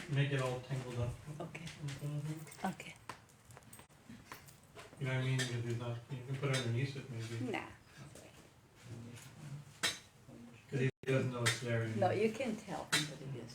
Make it all tangled up. Okay. Okay. You know what I mean? Because it's not, you can put it underneath it maybe. Nah. Because he doesn't know it's there anymore. No, you can tell him what it is.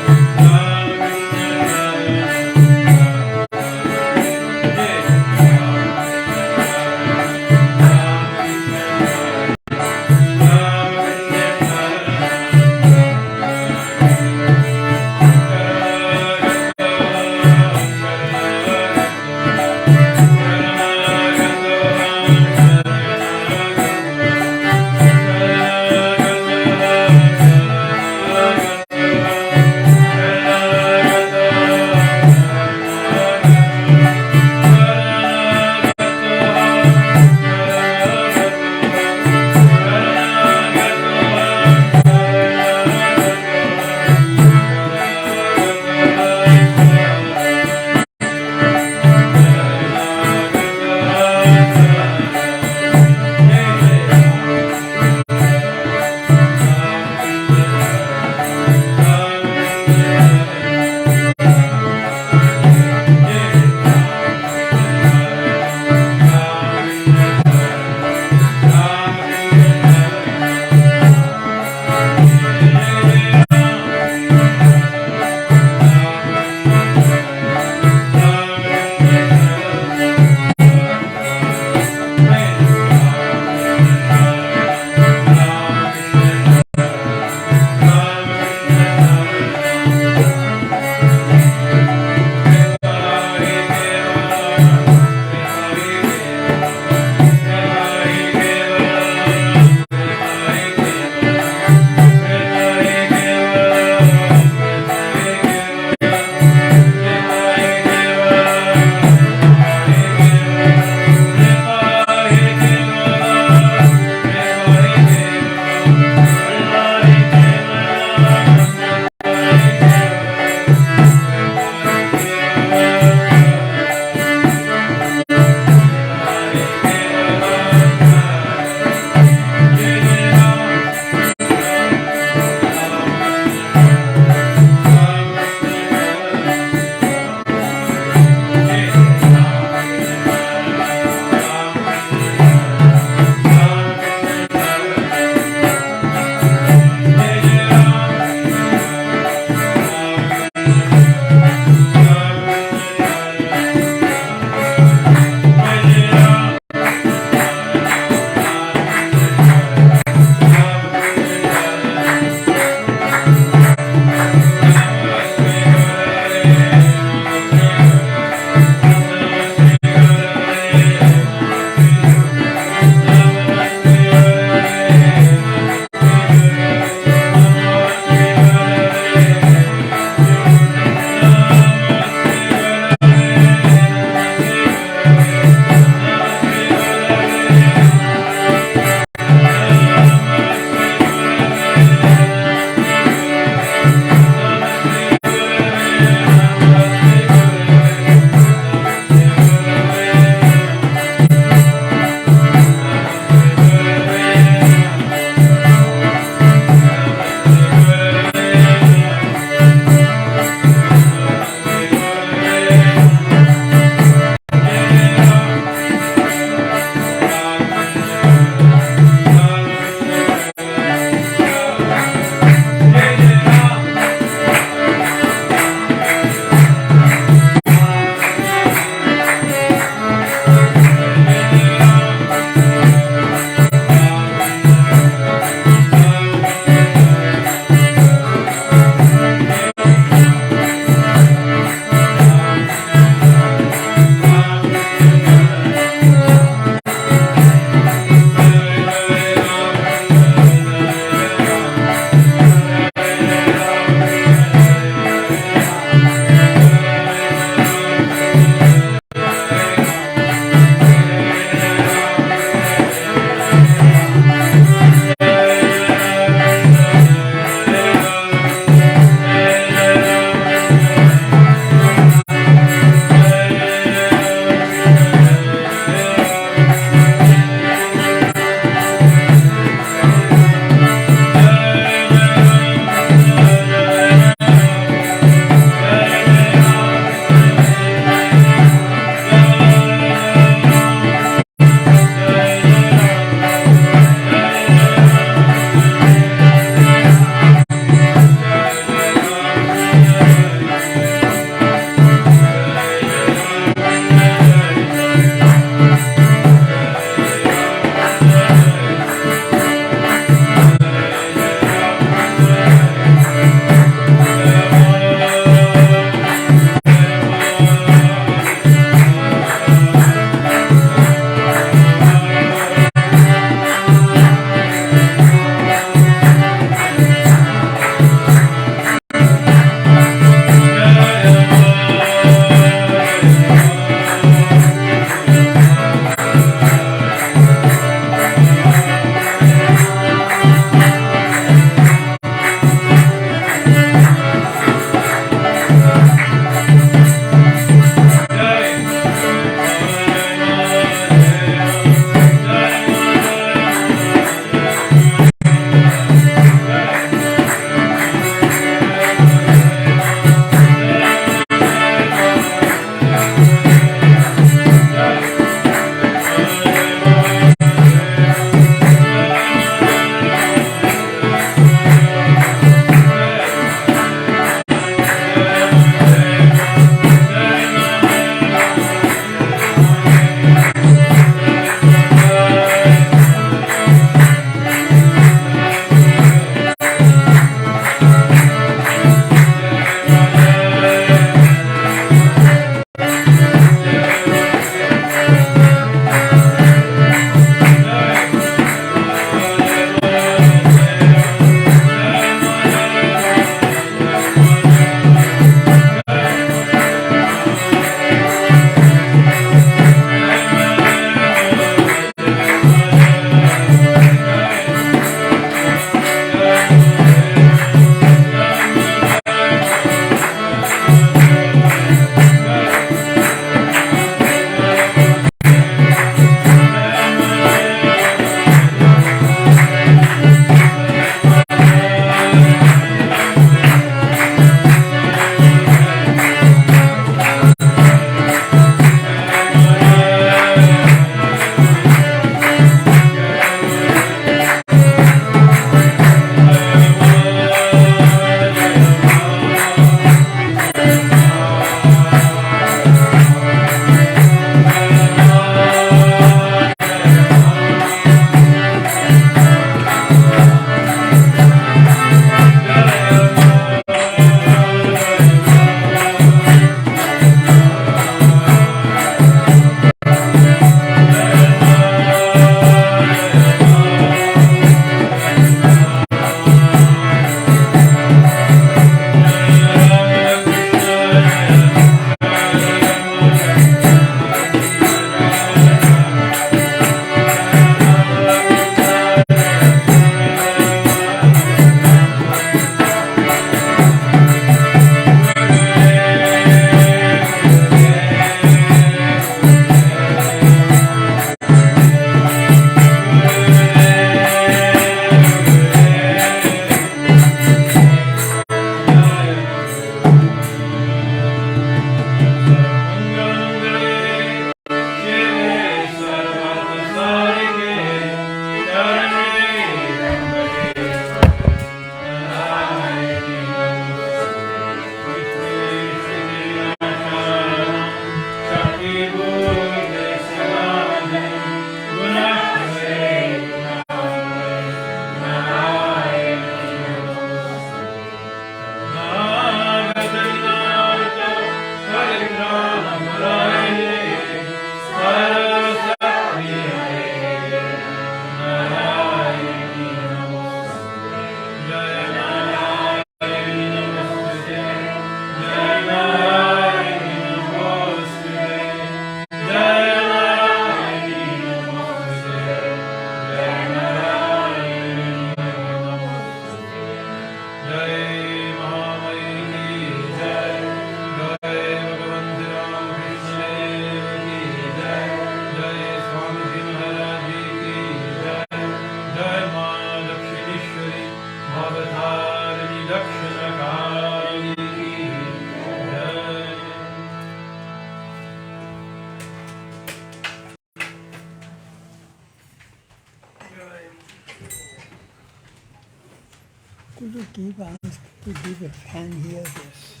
Could you give us to give a fan here? Yes.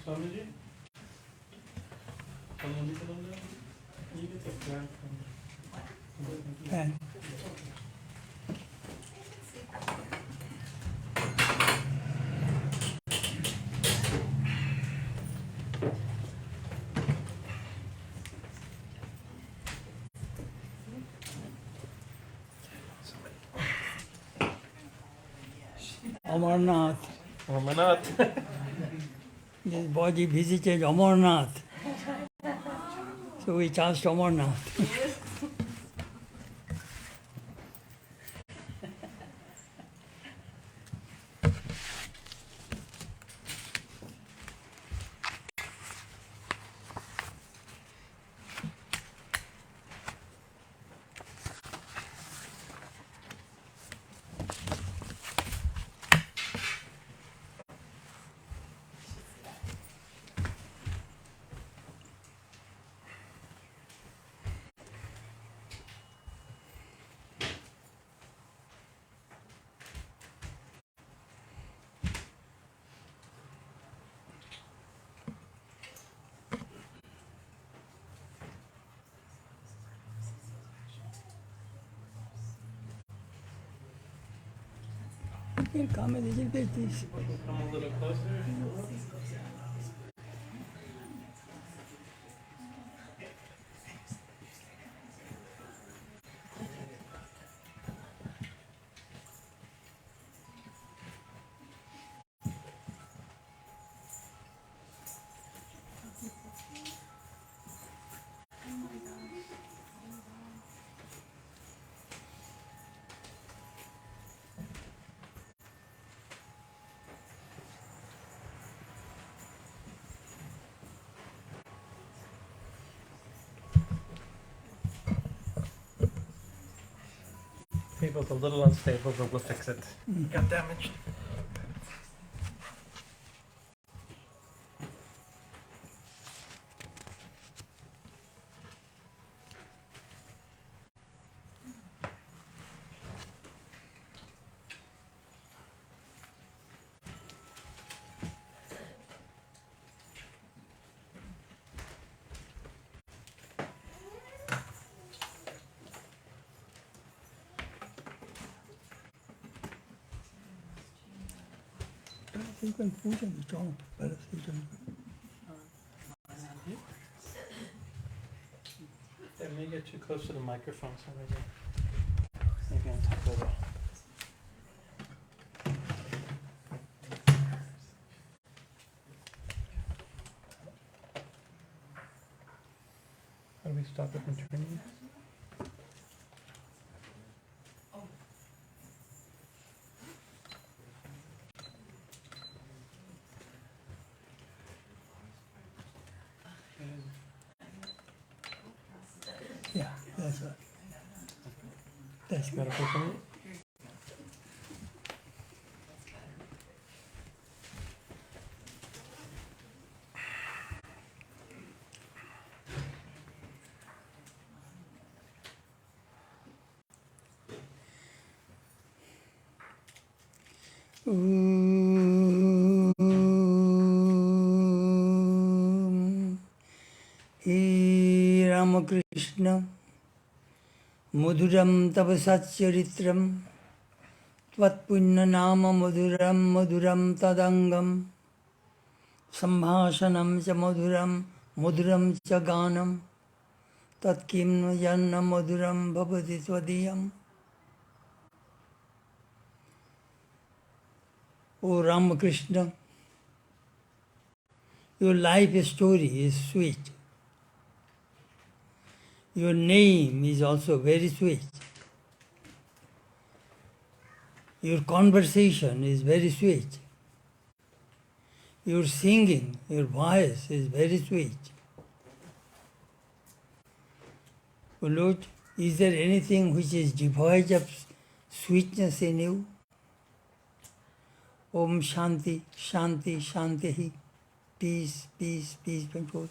Swamiji? Swamiji? You get the fan from Fan. Amarnath. Amarnath. This body visited Amarnath. So we charged Amarnath. You can come a little bit, please. Come a little closer. Table's a little unstable, but we'll fix it. Got damaged. You can put on the top, but you can. That may get too close to the microphone, so maybe on top of it. How do we stop it from turning? Yeah, that's right. That's Gotta push on it? Ramakrishna Madhuram Tavasacharitram Tvat Punya Nama Madhuram Madhuram Tadangam Sambhashanam Cha Madhuram Madhuram Cha Ganam Tat Kim Janna Madhuram Bhavati Swadiyam. O Ramakrishna, your life story is sweet. Your name is also very sweet. Your conversation is very sweet. Your singing, your voice is very sweet. O Lord, is there anything which is devoid of sweetness in you? Om Shanti, Shanti, Shanti. Peace, peace, peace, control.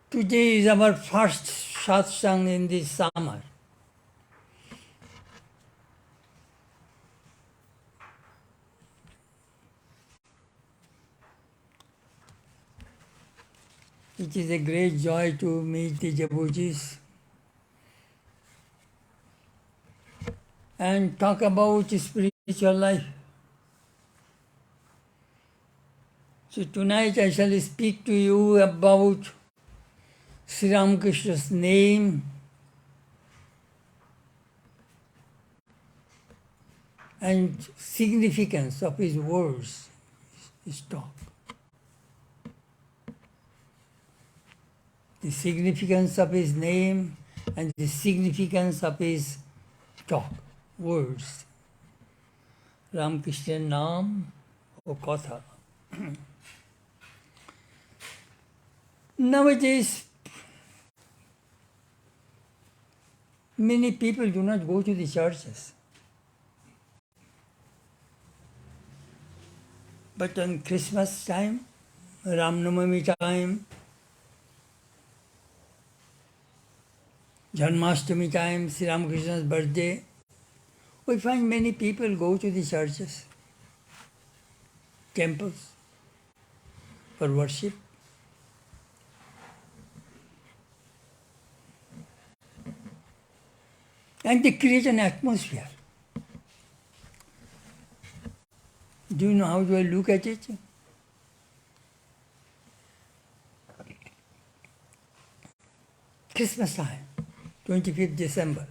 Today is our first satsang in this summer. It is a great joy to meet the devotees and talk about spiritual life. So tonight I shall speak to you about Sri Ramakrishna's name and significance of his words, his talk. The significance of his name and the significance of his talk, words. Ramakrishna Naam or Katha. Nowadays, many people do not go to the churches. But on Christmas time, Ram Navami time, Janmashtami time, Sri Ramakrishna's birthday, we find many people go to the churches, temples for worship. And they create an atmosphere. Do you know how do I look at it? Christmas time, 25th December.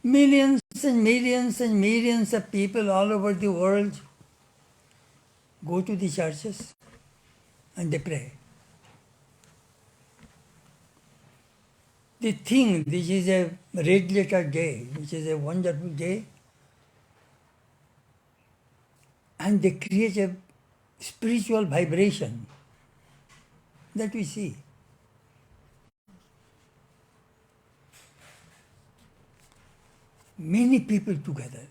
Millions and millions and millions of people all over the world go to the churches and they pray. They think this is a red letter day, which is a wonderful day, and they create a spiritual vibration that we see. Many people together,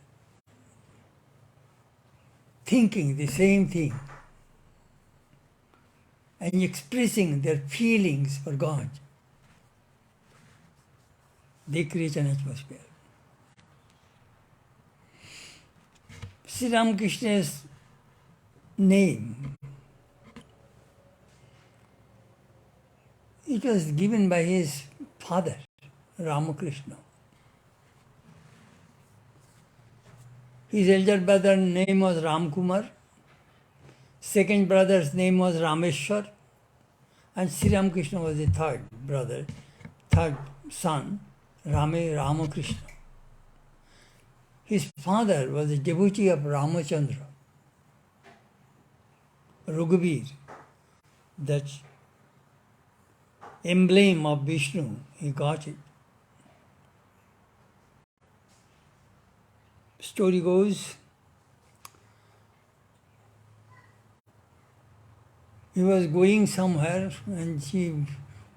thinking the same thing and expressing their feelings for God. They create an atmosphere. Sri Ramakrishna's name, it was given by his father, Ramakrishna. His elder brother's name was Ramkumar, second brother's name was Rameshwar, and Sri Ramakrishna was the third son, Ramakrishna. His father was a devotee of Ramachandra, Raghuveer, that emblem of Vishnu, he got it. Story goes, he was going somewhere and he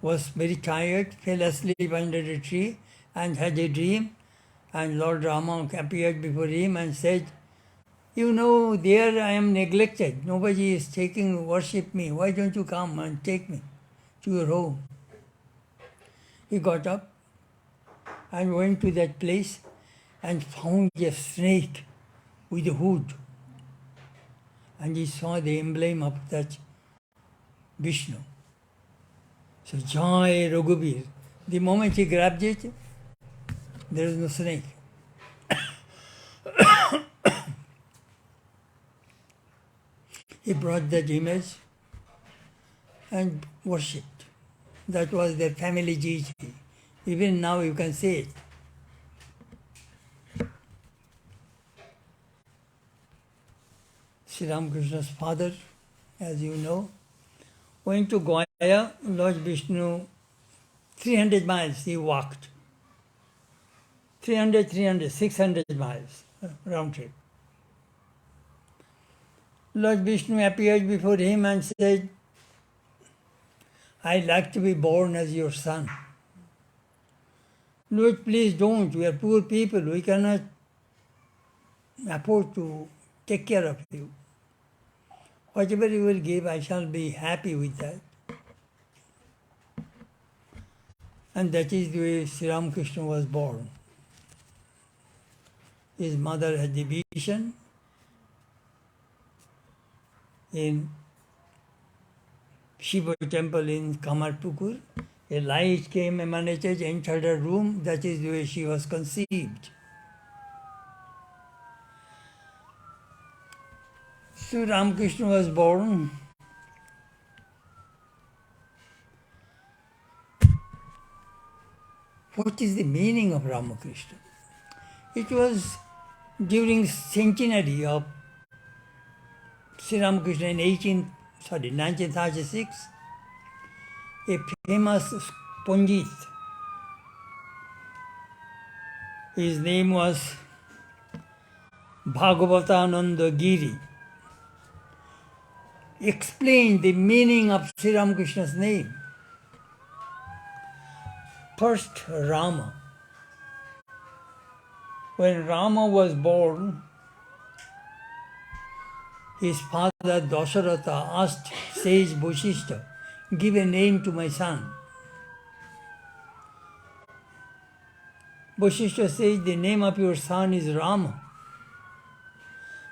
was very tired, fell asleep under a tree and had a dream, and Lord Rama appeared before him and said, "You know, there I am neglected, nobody is taking worship me, why don't you come and take me to your home?" He got up and went to that place and found a snake with a hood. And he saw the emblem of that Vishnu. So, Jai Raghubir. The moment he grabbed it, there is no snake. He brought that image and worshipped. That was their family deity. Even now you can see it. Sri Ramakrishna's father, as you know, went to Goya, Lord Vishnu, 300 miles he walked. 600 miles round trip. Lord Vishnu appeared before him and said, I'd like to be born as your son. Lord, please don't. We are poor people. We cannot afford to take care of you. Whatever you will give, I shall be happy with that. And that is the way Sri Ramakrishna was born. His mother had the vision in Shiva temple in Kamarpukur. A light came, emanated, entered her room. That is the way she was conceived. So Ramakrishna was born. What is the meaning of Ramakrishna? It was during centenary of Sri Ramakrishna in 1936, a famous Pandit, his name was Bhagavatananda Giri, explained the meaning of Sri Ramakrishna's name. First, Rama. When Rama was born, his father Dasharatha asked sage Vasishtha, give a name to my son. Vasishtha says, the name of your son is Rama.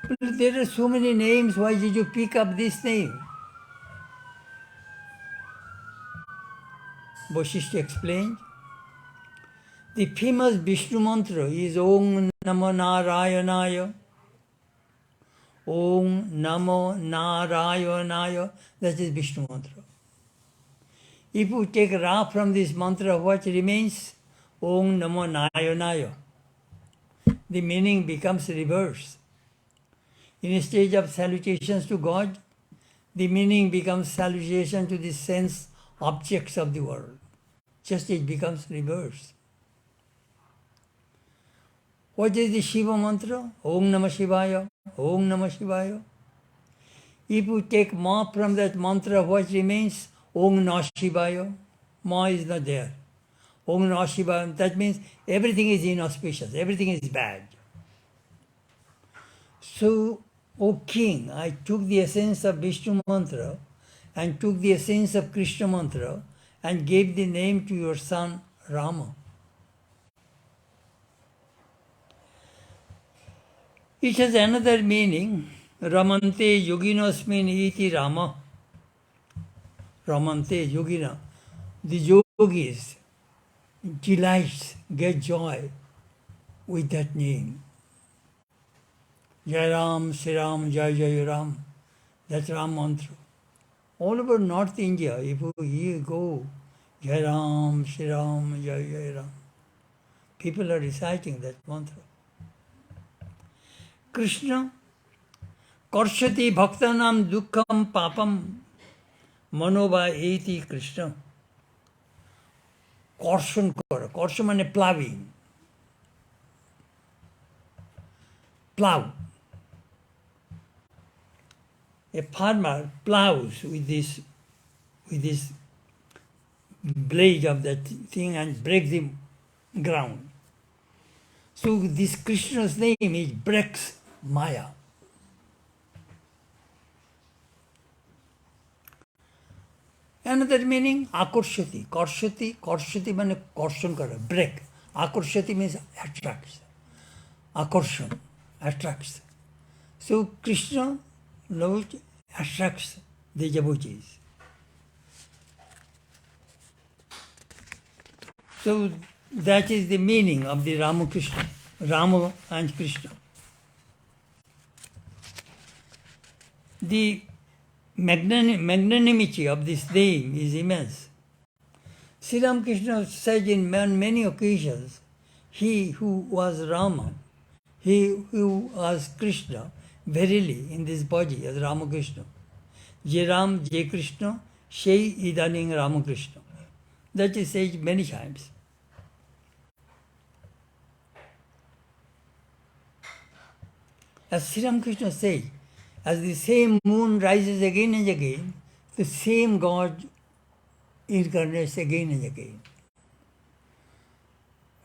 But there are so many names, why did you pick up this name? Vasishtha explained, the famous Vishnu mantra is Om Namo Narayanaya. Om Namo Narayanaya. That is Vishnu mantra. If you take Ra from this mantra, what remains? Om Namo Narayanaya. The meaning becomes reverse. Instead of salutations to God, the meaning becomes salutation to the sense objects of the world. Just it becomes reverse. What is the Shiva mantra? Om Namah Shivaya, Om Namah Shivaya. If you take Ma from that mantra, what remains? Om Namah Shivaya. Ma is not there. Om Namah Shivaya, that means everything is inauspicious, everything is bad. So, O King, I took the essence of Vishnu mantra and took the essence of Krishna mantra and gave the name to your son Rama. It has another meaning. Ramante yoginosmin iti Rama. Ramante yogina. The yogis delights, get joy with that name. Jai Ram, Sri Ram, Jai Jai Ram. That's Ram mantra. All over North India, if you go, Jai Ram, Sri Ram, Jai Jai Ram. People are reciting that mantra. Krishna, Karshati Bhaktanam Dukkham Papam Manoba Eti Krishna. Korshan kara. Korshan means plowing. Plow. A farmer plows with this blade of that thing and breaks the ground. So this Krishna's name is breaks Maya. Another meaning, akorshati. Korshati means korshan kara, break. Akorshati means attracts. Akorshan, attracts. So Krishna Lord attracts the devotees. So that is the meaning of the Ramakrishna, Rama and Krishna. The magnanimity of this name is immense. Sri Ramakrishna said in many occasions, he who was Rama, he who was Krishna, verily in this body as Ramakrishna. Je Ram, Je Krishna, Shei Idaning Ramakrishna. That is said many times. As Sri Ramakrishna said, as the same moon rises again and again, the same God incarnates again and again.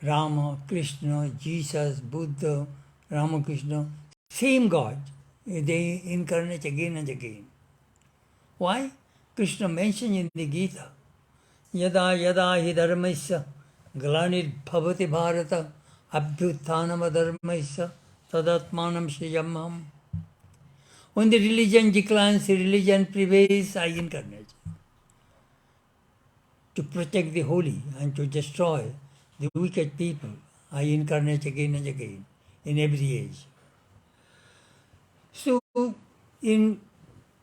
Rama, Krishna, Jesus, Buddha, Ramakrishna, same God, they incarnate again and again. Why? Krishna mentioned in the Gita, Yada yada hi dharmaisya glanir bhavati bharata abhyuttanam adharmaisya tadatmanam shriyamham. When the religion declines, the religion prevails, I incarnate. To protect the holy and to destroy the wicked people, I incarnate again and again, in every age. So, in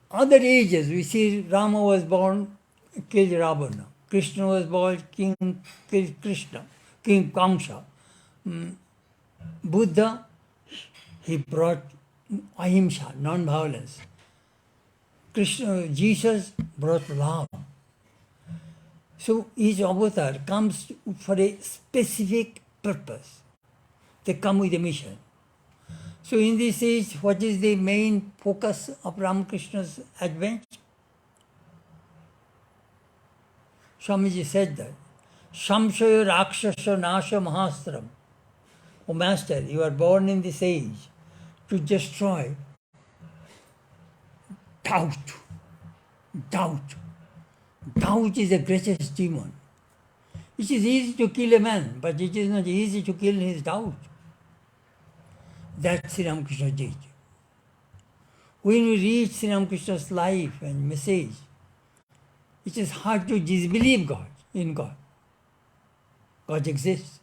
other ages, we see Rama was born, killed Ravana. Krishna was born, killed Krishna, King Kamsa. Buddha, he brought ahimsa, non-violence. Jesus brought love. So each avatar comes for a specific purpose. They come with a mission. So in this age, what is the main focus of Ramakrishna's advent? Swamiji said that, Samshaya Rakshasa Nasha Mahastram. O Master, you are born in this age to destroy doubt. Doubt. Doubt is the greatest demon. It is easy to kill a man, but it is not easy to kill his doubt. That Sri Ramakrishna did. When we read Sri Ramakrishna's life and message, it is hard to disbelieve God in God. God exists.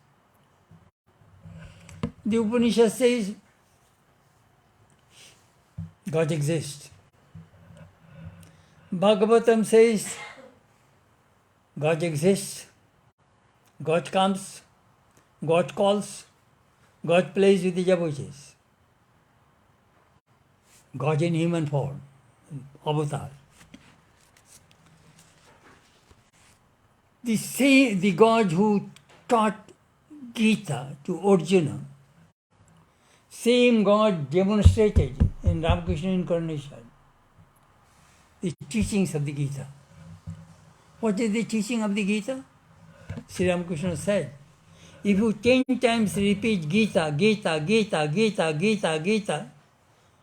The Upanishad says God exists. Bhagavatam says God exists. God comes. God calls. God plays with the devotees. God in human form, avatar. The God who taught Gita to Arjuna, same God demonstrated in Ramakrishna incarnation the teachings of the Gita. What is the teaching of the Gita? Sri Ramakrishna said, if you 10 times repeat Gita, Gita, Gita, Gita, Gita, Gita,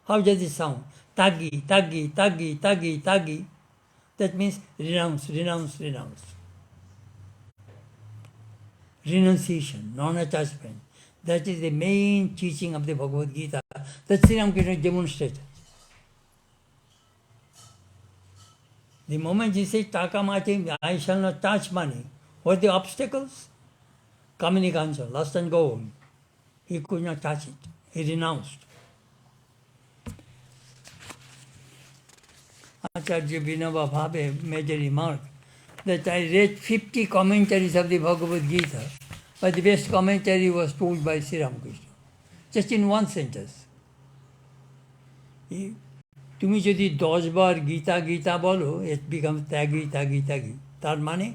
how does it sound? Tagi, Tagi, Tagi, Tagi, Tagi. That means renounce, renounce, renounce. Renunciation, non-attachment. That is the main teaching of the Bhagavad Gita that Sri Ramakrishna demonstrated. The moment he said, Takamati, I shall not touch money, what are the obstacles? Kamini Kansa, lust and go. He could not touch it. He renounced. Acharya Vinova Bhave made a remark that I read 50 commentaries of the Bhagavad Gita, but the best commentary was told by Sri Ramakrishna, just in one sentence. তুমি যদি 10 বার গীতা গীতা বলো, it becomes ত্যাগী ত্যাগী ত্যাগী, তার মানে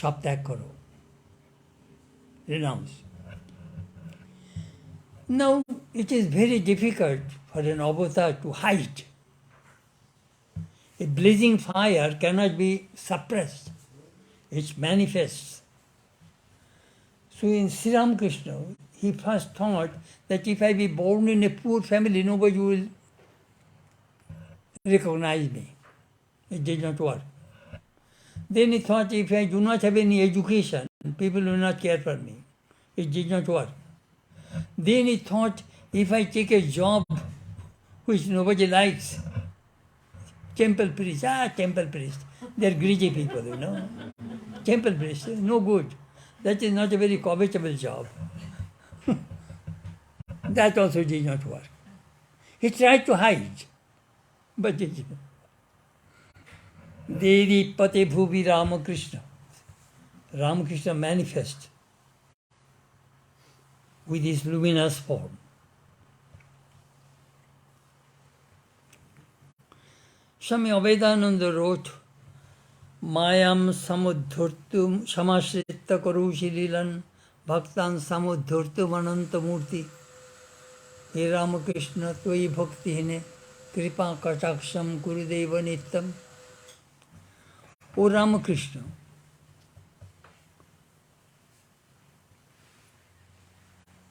সব ত্যাগ করো, renounce. Now it is very difficult for an avatar to hide. A blazing fire cannot be suppressed. It manifests. So in Sri Ramakrishna, he first thought that if I be born in a poor family, nobody will recognize me. It did not work. Then he thought, if I do not have any education, people will not care for me. It did not work. Then he thought, if I take a job which nobody likes, temple priest, temple priest, they're greedy people, Temple priest, no good. That is not a very covetable job. That also did not work. He tried to hide, but it did not. Devi Pate Bhuvi Ramakrishna. Ramakrishna manifest with his luminous form. Swami Vedanta wrote, Mayam samudhurtum samasritta karushililan bhaktan samudhurtum anantamurti. He Ramakrishna tvai bhakti hine kripa kataksham kurudeva nittam. O Ramakrishna,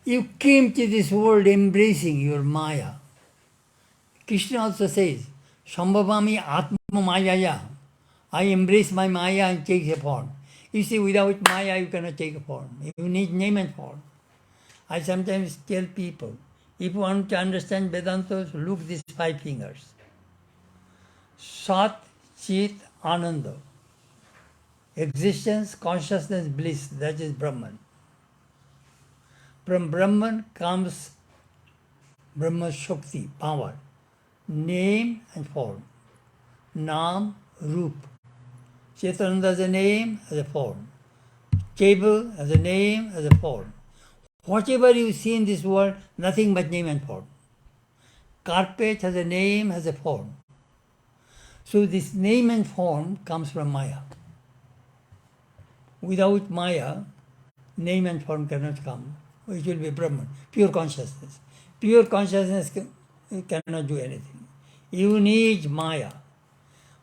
you came to this world embracing your Maya. Krishna also says, Sambhavami Atma Mayaya. I embrace my Maya and take a form. You see, without Maya you cannot take a form. You need name and form. I sometimes tell people, if you want to understand Vedanta, look these 5 fingers. Sat, Chit, Ananda. Existence, consciousness, bliss, that is Brahman. From Brahman comes Brahma Shakti, power, name and form. Nam, Roop. Chetanananda as a name, as a form. Table as a name, as a form. Whatever you see in this world, nothing but name and form. Carpet has a name, has a form. So this name and form comes from Maya. Without Maya, name and form cannot come. It will be Brahman, pure consciousness. Pure consciousness cannot do anything. You need Maya.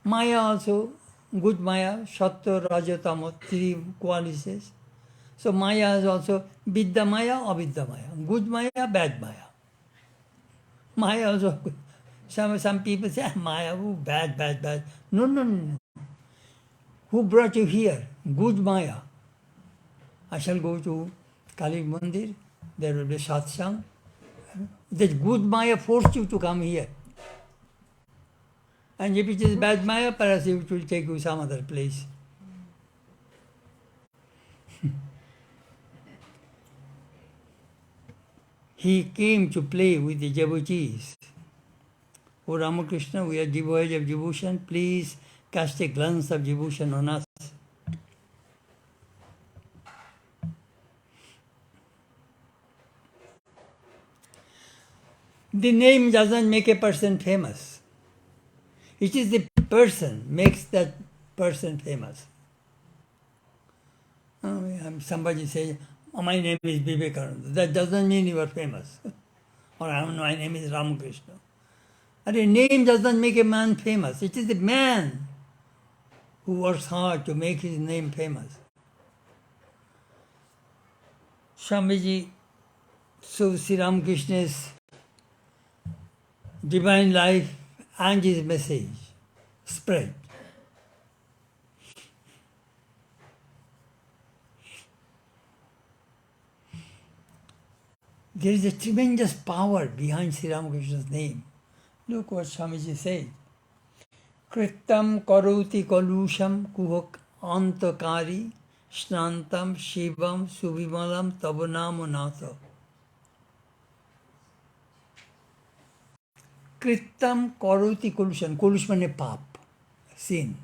Maya also, good Maya, Sattva, Raja, Tama, 3 qualities. So Maya is also Vidya Maya, Avidya Maya. Good Maya, bad Maya. Maya also, some people say, Maya, bad. No. Who brought you here? Good Maya. I shall go to Kali Mandir, there will be Satsang. That good Maya forced you to come here. And if it is bad Maya, perhaps it will take you some other place. He came to play with the devotees. O Ramakrishna, we are devoid of devotion. Please cast a glance of devotion on us. The name doesn't make a person famous. It is the person makes that person famous. Somebody says, my name is Vivekananda. That doesn't mean you are famous. Or my name is Ramakrishna. And a name doesn't make a man famous. It is the man who works hard to make his name famous. Swamiji, so Sri Ramakrishna's divine life and his message spread. There is a tremendous power behind Sri Ramakrishna's name. Look what Swamiji said. Kritam karoti kalusham kuhak antakari snantam shivam suvimalam tabanam. Kritam karoti kalusham. Kalush means pap, sin.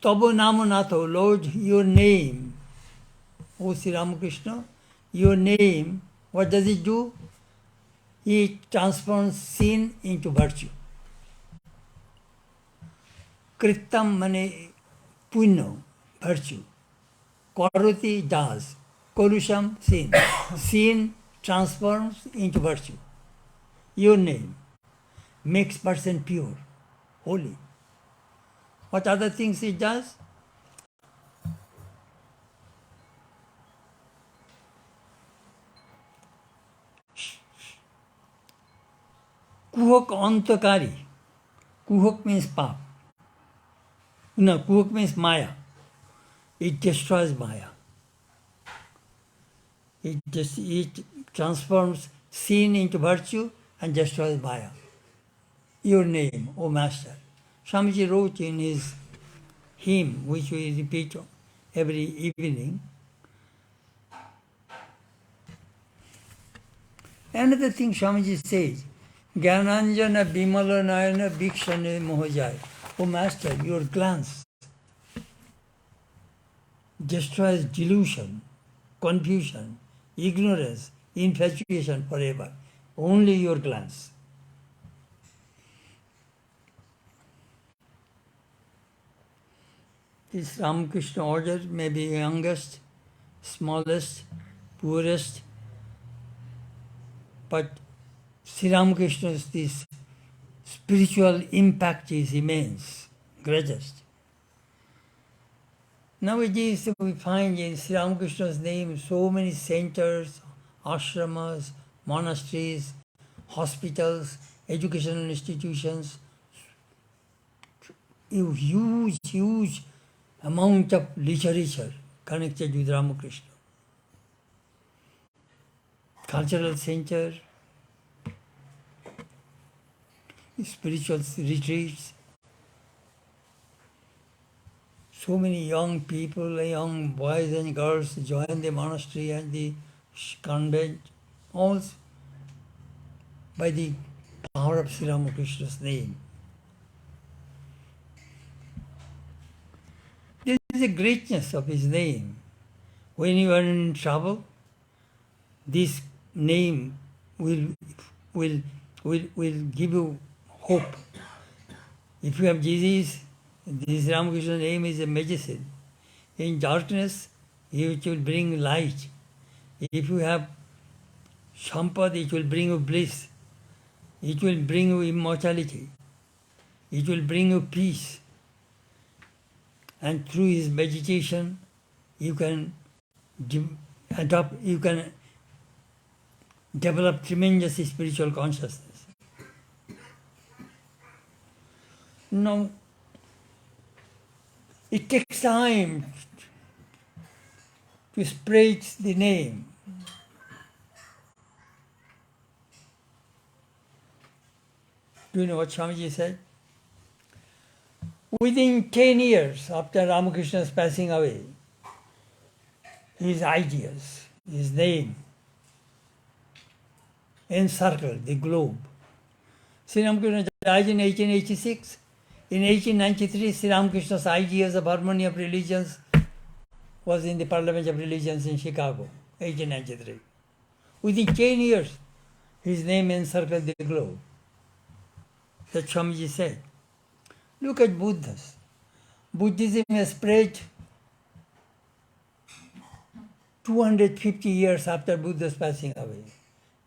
Tabanam, Lord, your name, O Sri Ramakrishna, your name, what does it do? It transforms sin into virtue. Kritam means punya, virtue. Karoti does. Kalusham, sin. Sin transforms into virtue. Your name makes person pure, holy. What other things it does? Kuhak antakari. Kuhak means pap. No, kuk means Maya. It destroys Maya. It transforms sin into virtue and destroys Maya. Your name, O Master. Swamiji wrote in his hymn, which we repeat every evening. Another thing Swamiji says, Gyananjana Bimala Nayana Bhikshane Mohajai. O Master, your glance destroys delusion, confusion, ignorance, infatuation forever. Only your glance. This Ramakrishna order may be youngest, smallest, poorest, but Sri Ramakrishna's this spiritual impact is immense, greatest. Nowadays we find in Sri Ramakrishna's name so many centers, ashramas, monasteries, hospitals, educational institutions, huge amount of literature connected with Ramakrishna. Cultural center, spiritual retreats. So many young people, young boys and girls join the monastery and the convent, all by the power of Sri Ramakrishna's name. This is the greatness of his name. When you are in trouble, this name will give you hope. If you have disease, this Ramakrishna name is a medicine. In darkness, it will bring light. If you have sampad, it will bring you bliss. It will bring you immortality. It will bring you peace. And through his meditation, you can develop tremendous spiritual consciousness. Now, it takes time to spread the name. Do you know what Swamiji said? Within 10 years after Ramakrishna's passing away, his ideas, his name, encircled the globe. Sri Ramakrishna died in 1886. In 1893, Sri Ramakrishna's ideas of harmony of religions was in the Parliament of Religions in Chicago, 1893. Within 10 years, his name encircled the globe. That Swamiji said. Look at Buddhas. Buddhism has spread 250 years after Buddha's passing away,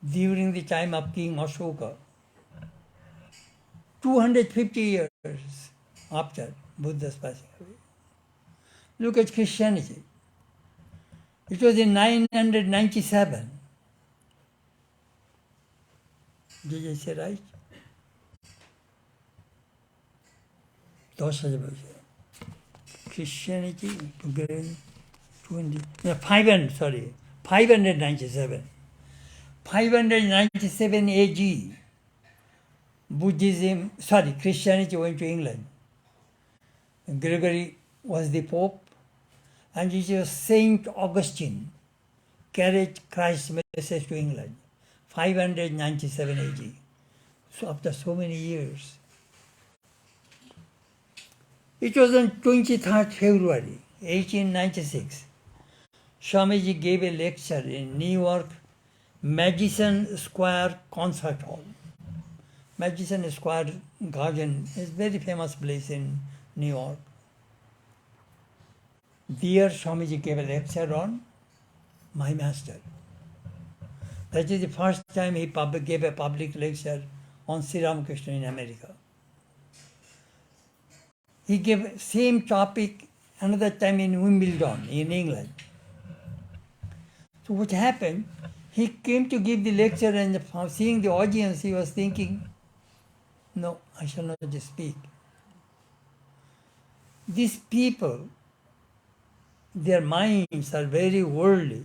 during the time of King Ashoka. 250 years after Buddha's passing away. Look at Christianity. It was in 997. Did I say right? 10,000 years. Christianity, 597. 597 AD. Christianity went to England. Gregory was the Pope, and it was Saint Augustine carried Christ's message to England. 597 AD. So after so many years. It was on 23rd February 1896. Swamiji gave a lecture in New York, Madison Square Concert Hall. Madison Square Garden is a very famous place in New York. There Swamiji gave a lecture on My Master. That is the first time he gave a public lecture on Sri Ramakrishna in America. He gave same topic another time in Wimbledon, in England. So what happened, he came to give the lecture, and seeing the audience, he was thinking, no, I shall not just speak. these people, their minds are very worldly.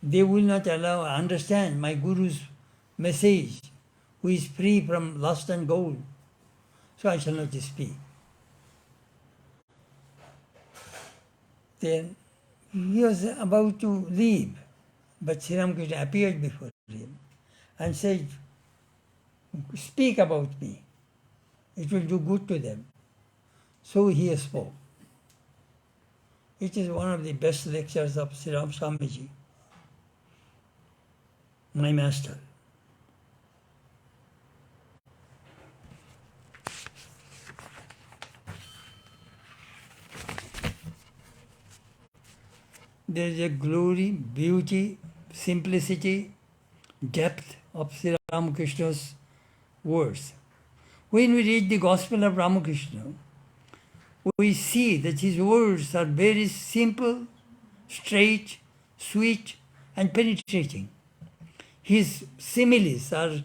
They will not understand my Guru's message, who is free from lust and gold. So I shall not speak. Then he was about to leave, but Sri Ramakrishna appeared before him and said, speak about me. It will do good to them. So he spoke. It is one of the best lectures of Sri Ram Swamiji, my master. There is a glory, beauty, simplicity, depth of Sri Ramakrishna's words. When we read the Gospel of Ramakrishna, we see that his words are very simple, straight, sweet, and penetrating. His similes are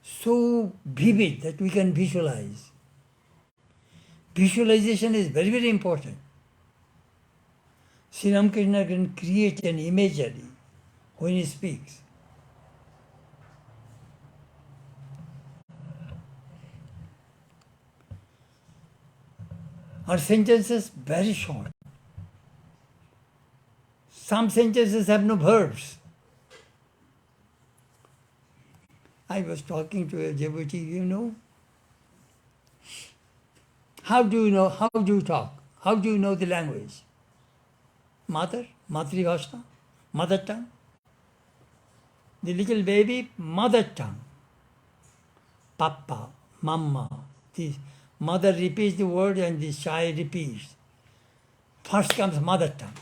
so vivid that we can visualize. Visualization is very, very important. Sri Ramakrishna can create an imagery when he speaks. Our sentences very short. Some sentences have no verbs. I was talking to a devotee, how do you know, how do you talk? How do you know the language? Matribhasha, mother tongue. The little baby, mother tongue. Papa, mama. The mother repeats the word and the child repeats. First comes mother tongue.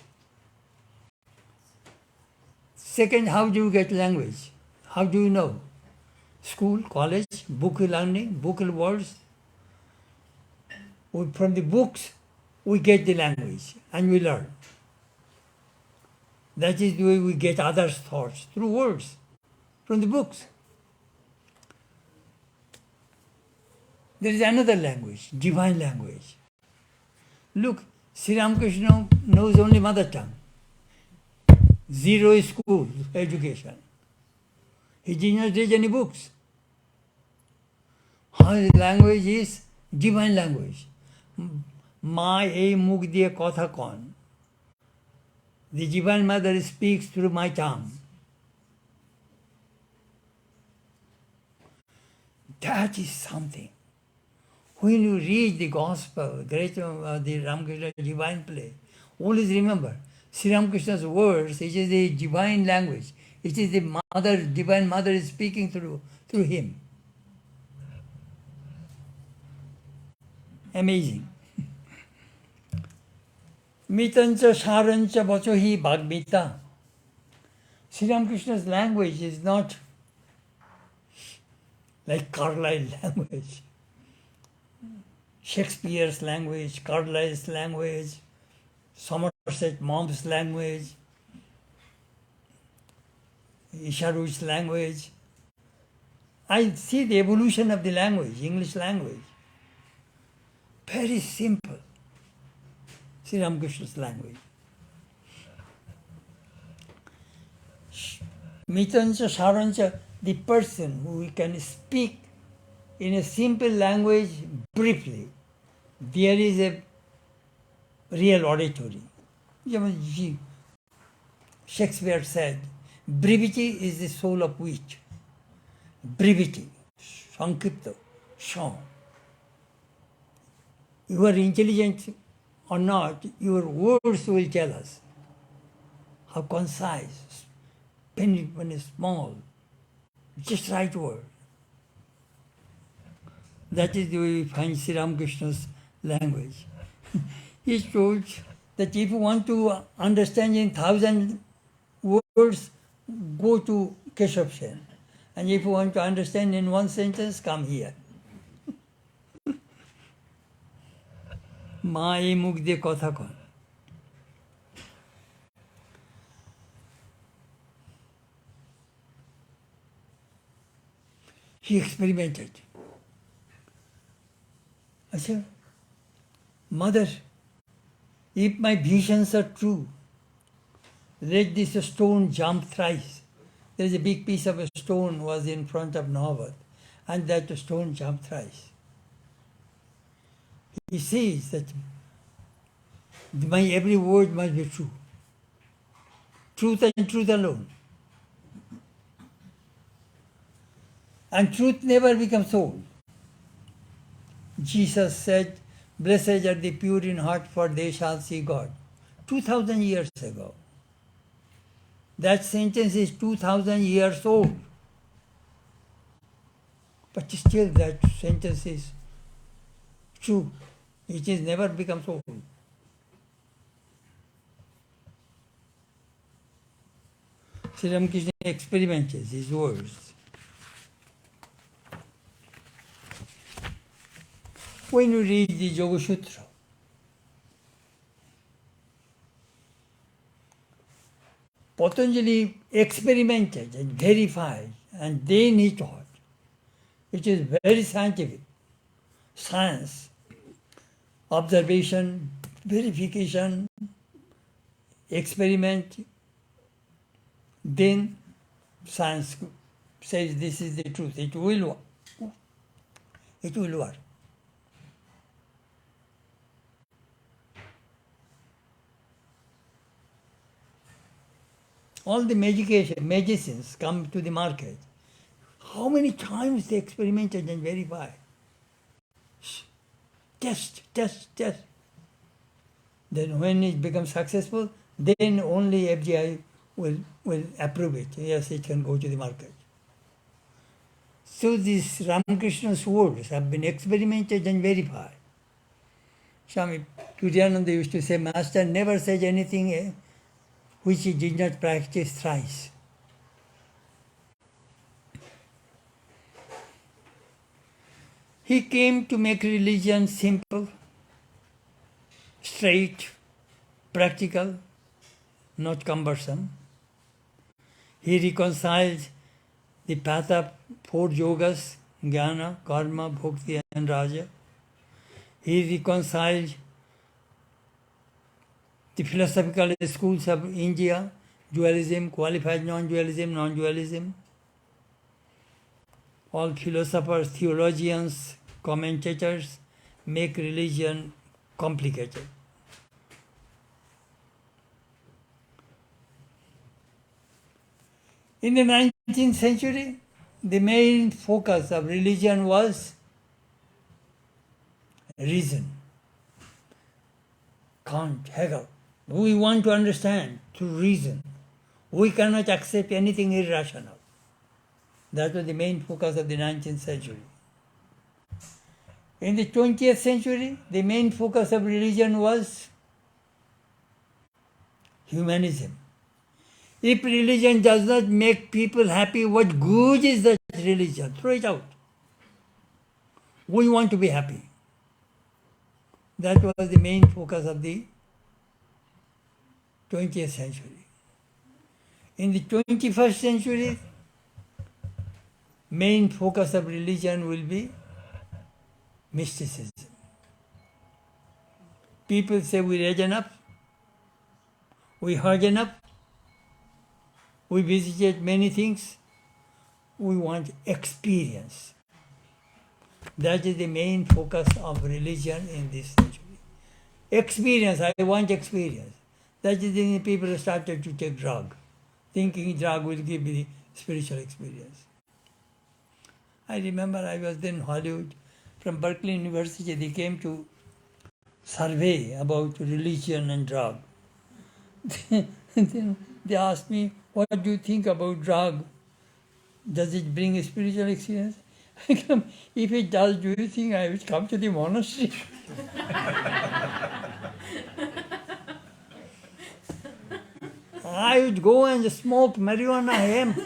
Second, how do you get language? How do you know? School, college, book learning, book words. From the books, we get the language and we learn. That is the way we get others' thoughts, through words, from the books. There is another language, divine language. Look, Sri Ramakrishna knows only mother tongue. Zero school education. He did not read any books. His language is divine language. Ma ei mukh diye kotha kon. The Divine Mother speaks through my tongue. That is something. When you read the Gospel, the Ramakrishna divine play, always remember, Sri Ramakrishna's words, it is the divine language. It is the Mother, Divine Mother is speaking through him. Amazing. Mitancha Sharancha Vachohi Bhagmita. Sri Ramakrishna's language is not like Carlyle language, Shakespeare's language, Carlyle's language, Somerset Maugham's language, Isharu's language. I see the evolution of the language, English language. Very simple. Sri Ramakrishna's language. Mitancha Sarancha, the person who can speak in a simple language briefly, there is a real oratory. Shakespeare said, brevity is the soul of wit. Brevity, Sankipta, Sham. You are intelligent or not, your words will tell us how concise, when it's small, just right word. That is the way we find Sri Ramakrishna's language. He told that if you want to understand in 1,000 words, go to Keshav Sen. And if you want to understand in one sentence, come here. Ma ei mukh diye kotha kon. He experimented. Mother, if my visions are true, let this stone jump thrice. There is a big piece of a stone was in front of Navad, and that stone jumped thrice. He says that my every word must be true. Truth and truth alone. And truth never becomes old. Jesus said, "Blessed are the pure in heart, for they shall see God." 2000 years ago. That sentence is 2000 years old. But still that sentence is true. It is never becomes old. Sri Ramakrishna experimented his words. When you read the Yoga Sutra, Patanjali experimented and verified, and then he taught. It is very scientific. Science, observation, verification, experiment, then science says this is the truth. It will work. It will work. All the medicines come to the market. How many times they experimented and verified? Test. Then when it becomes successful, then only FDI will approve it. Yes, it can go to the market. So these Ramakrishna's words have been experimented and verified. Swami Chetanananda used to say, Master never said anything which he did not practice thrice. He came to make religion simple, straight, practical, not cumbersome. He reconciled the path of four yogas, jnana, karma, bhakti and raja. He reconciled the philosophical schools of India, dualism, qualified non-dualism, non-dualism. All philosophers, theologians, commentators make religion complicated. In the 19th century, the main focus of religion was reason. Kant, Hegel. We want to understand through reason. We cannot accept anything irrational. That was the main focus of the 19th century. In the 20th century, the main focus of religion was humanism. If religion does not make people happy, what good is that religion? Throw it out. We want to be happy. That was the main focus of the 20th century. In the 21st century, main focus of religion will be mysticism. People say we read enough, we heard enough, we visited many things, we want experience. That is the main focus of religion in this century. Experience, I want experience. That is when people started to take drug, thinking drug will give me spiritual experience. I remember I was in Hollywood. From Berkeley University, they came to survey about religion and drug. Then they asked me, what do you think about drug? Does it bring a spiritual experience? If it does, do you think I would come to the monastery? I would go and smoke marijuana hemp.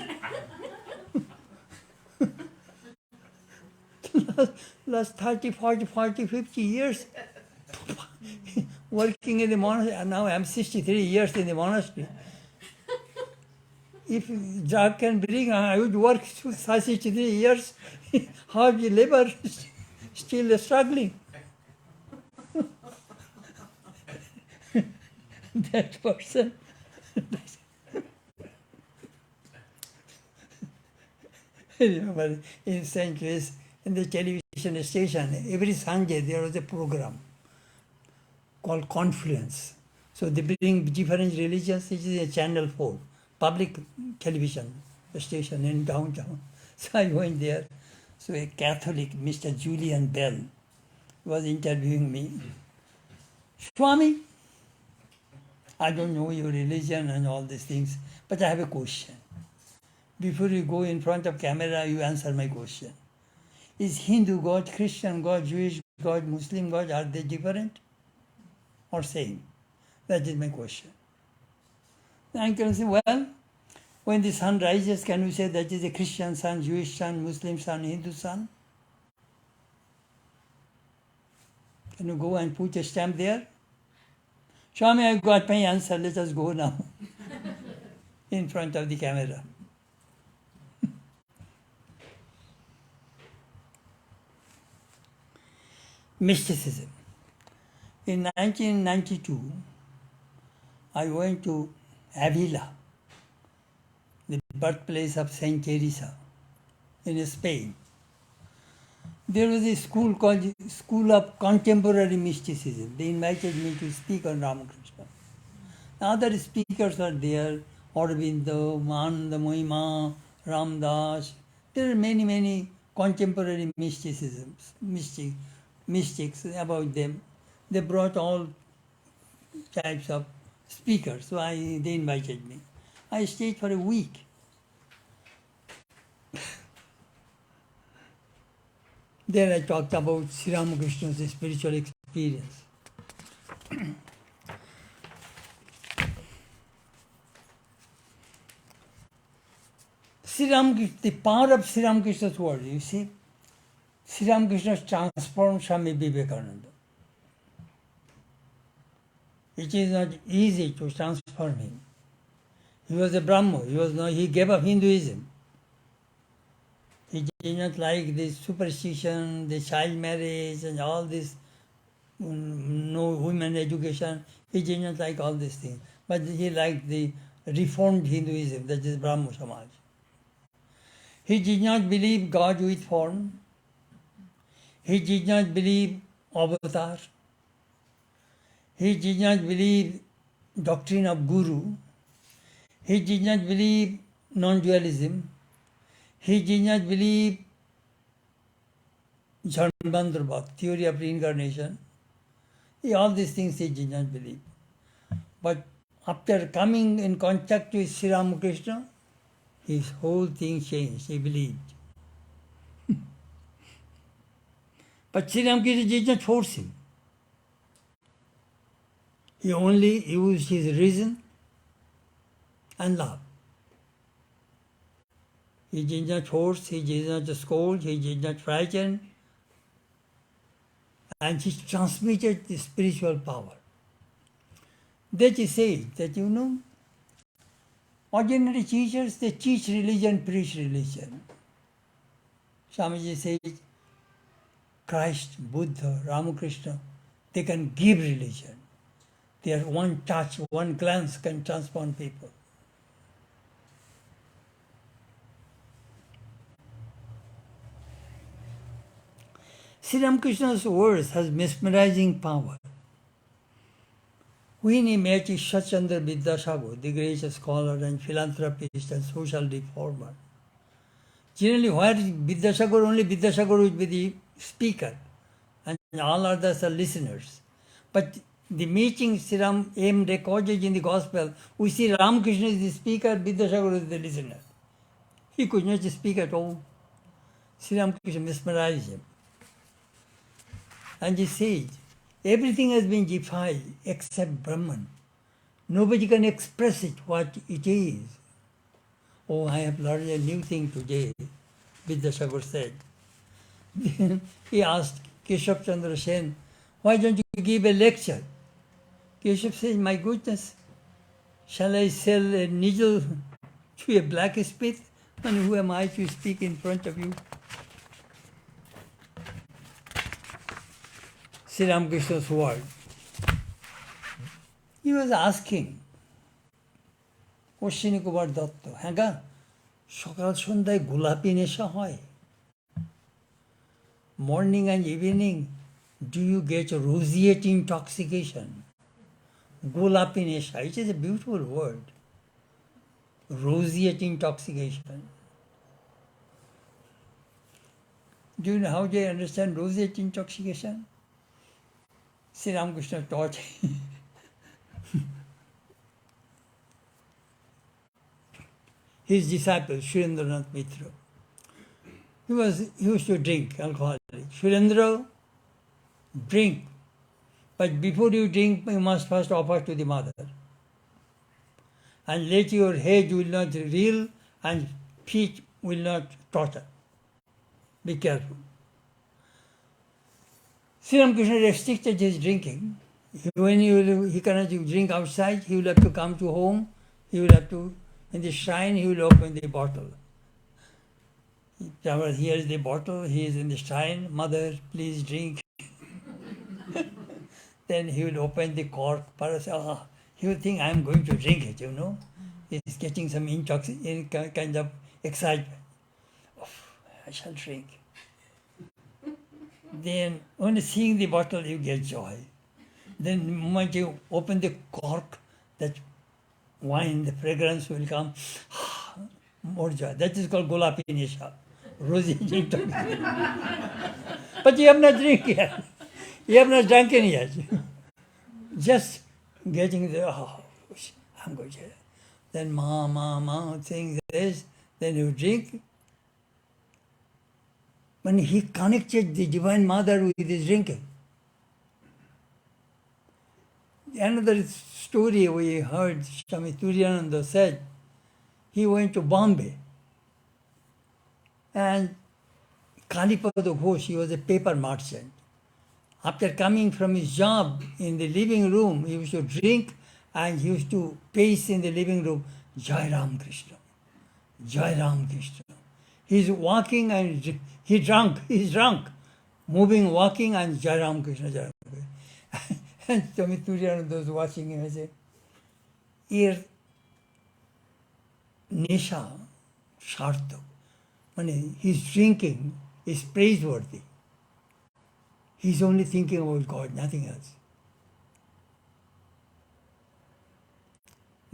Last 30, 40, 40, 50 years working in the monastery, and now I'm 63 years in the monastery. If drug can bring, I would work 63 years, hard labor, still struggling. that person. Remember, in St. Louis, in the television station, every Sunday there was a program called Confluence. So they bring different religions. It is a Channel 4, public television station in downtown. So I went there. So a Catholic, Mr. Julian Bell, was interviewing me. Swami, I don't know your religion and all these things, but I have a question. Before you go in front of camera, you answer my question. Is Hindu God, Christian God, Jewish God, Muslim God, are they different or same? That is my question. Then I can say, well, when the sun rises, can we say that is a Christian sun, Jewish sun, Muslim sun, Hindu sun? Can you go and put a stamp there? Swami, I got my answer, let us go now. In front of the camera. Mysticism. In 1992, I went to Avila, the birthplace of Saint Teresa in Spain. There was a school called School of Contemporary Mysticism. They invited me to speak on Ramakrishna. Other speakers are there, Aurobindo, Mananda Mohima, Ramdas. There are many, many contemporary mystics about them. They brought all types of speakers, so they invited me. I stayed for a week. There I talked about Sri Ramakrishna's spiritual experience. The power of Sri Ramakrishna's word, you see, Sri Ramakrishna transformed Swami Vivekananda. It is not easy to transform him. He was a Brahmo, he gave up Hinduism. He did not like this superstition, the child marriage and all this, no women education. He did not like all these things. But he liked the reformed Hinduism, that is Brahmo Samaj. He did not believe God with form. He did not believe avatar. He did not believe doctrine of Guru. He did not believe non-dualism. He did not believe Janmantarbhak, theory of reincarnation. All these things he did not believe. But after coming in contact with Sri Ramakrishna, his whole thing changed. He believed. But Sri Ramakrishna did not force him. He only used his reason and love. He did not force, he did not scold, he did not frighten, and he transmitted the spiritual power. That is said that, ordinary teachers, they teach religion, preach religion. Swamiji says, Christ, Buddha, Ramakrishna, they can give religion. Their one touch, one glance can transform people. Sri Ramakrishna's words has mesmerizing power. When he met Ishwachandra Vidyasagar, the great scholar and philanthropist and social reformer, generally where Vidyasagar, only Vidyasagar would be the speaker and all others are listeners. But the meeting Sri Ram recorded in the Gospel, we see Ramakrishna is the speaker, Vidyasagar is the listener. He could not speak at all. Sri Ramakrishna mesmerized him. And he said, everything has been defied except Brahman. Nobody can express it what it is. Oh, I have learned a new thing today, Vidyasagar said. Then he asked Keshav Chandra Sen, why don't you give a lecture? Keshav says, my goodness, shall I sell a needle to a blacksmith? And who am I to speak in front of you? Sri Ramakrishna's word. He was asking, Oshini Kumar Datta, হ্যাঁ গা সকাল সন্ধ্যায় গোলাপি নেশা হয়? Morning and evening, do you get roseate intoxication? Golapi nesha, it is a beautiful word. Roseate intoxication. Do you know how they understand roseate intoxication? Sri Ramakrishna taught his disciple, Surendranath Mitra. He used to drink alcohol. Surendra, drink. But before you drink, you must first offer to the mother. And let your head will not reel and feet will not totter. Be careful. Sri Ramakrishna restricted his drinking. When he cannot drink outside, he will have to come to home. He will have to, in the shrine, he will open the bottle. Here is the bottle, he is in the shrine. Mother, please drink. Then he will open the cork. He will think, I am going to drink it, you know. He's getting some kind of excitement. Oh, I shall drink. Then, only seeing the bottle, you get joy. Then, the moment you open the cork, that wine, the fragrance will come. More joy. That is called Golapi Nisha. Rosy intoxication. But you have not drink yet. You have not drunken yet. Just getting the, I'm going to. Then ma, saying this, then you drink. When he connected the Divine Mother with his drinking. Another story we heard, Swami Chetanananda said, he went to Bombay. And Kalipada Ghosh, he was a paper merchant. After coming from his job in the living room, he used to drink and he used to pace in the living room, Jai Ram Krishna, Jai Ram Krishna. He's walking and he's drunk, moving, walking and Jai Ram Krishna, Jai Ram Krishna. And Swami Chetanananda was watching him and said, "Your nesha, sharthak, his drinking is praiseworthy. He's only thinking about God, nothing else."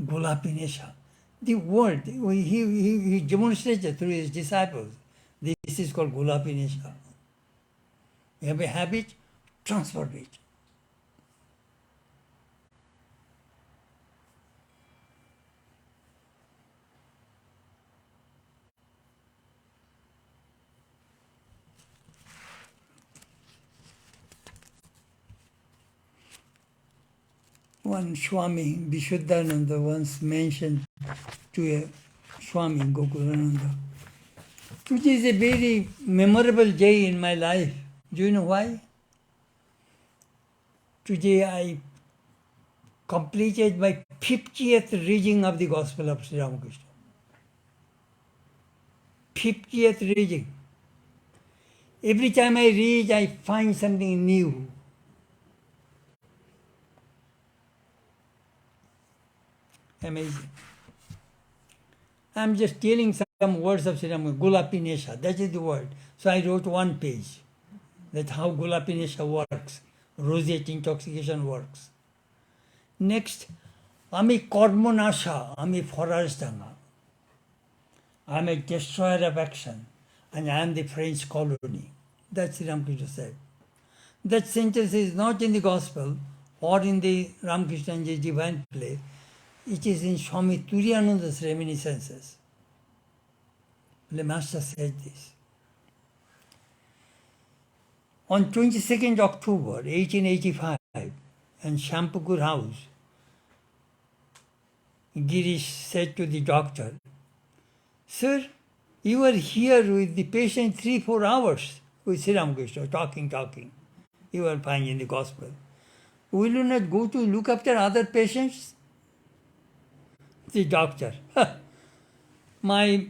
Golapi nesha. The word, he demonstrated through his disciples. This is called Golapi nesha. You have a habit, transform it. One Swami Vishuddhananda once mentioned to a Swami Gokulananda, "Today is a very memorable day in my life. Do you know why? Today I completed my 50th reading of the Gospel of Sri Ramakrishna. 50th reading. Every time I read, I find something new. Amazing. I'm just telling some words of Sri Ramakrishna. Golapi nesha, that is the word. So I wrote one page. That's how Golapi nesha works. Roseate intoxication works. Next, Ami Karmonasha, Ami Forastanga. I am a destroyer of action, and I am the French colony. That's Sri Ramakrishna said. That sentence is not in the Gospel or in the Ramakrishna's divine play. It is in Swami Chetanananda's reminiscences. The Master said this. On 22nd October 1885, in Shampookur House, Girish said to the doctor, "Sir, you were here with the patient 3-4 hours with Sri Ramakrishna, talking. You were finding in the Gospel. Will you not go to look after other patients?" The doctor, my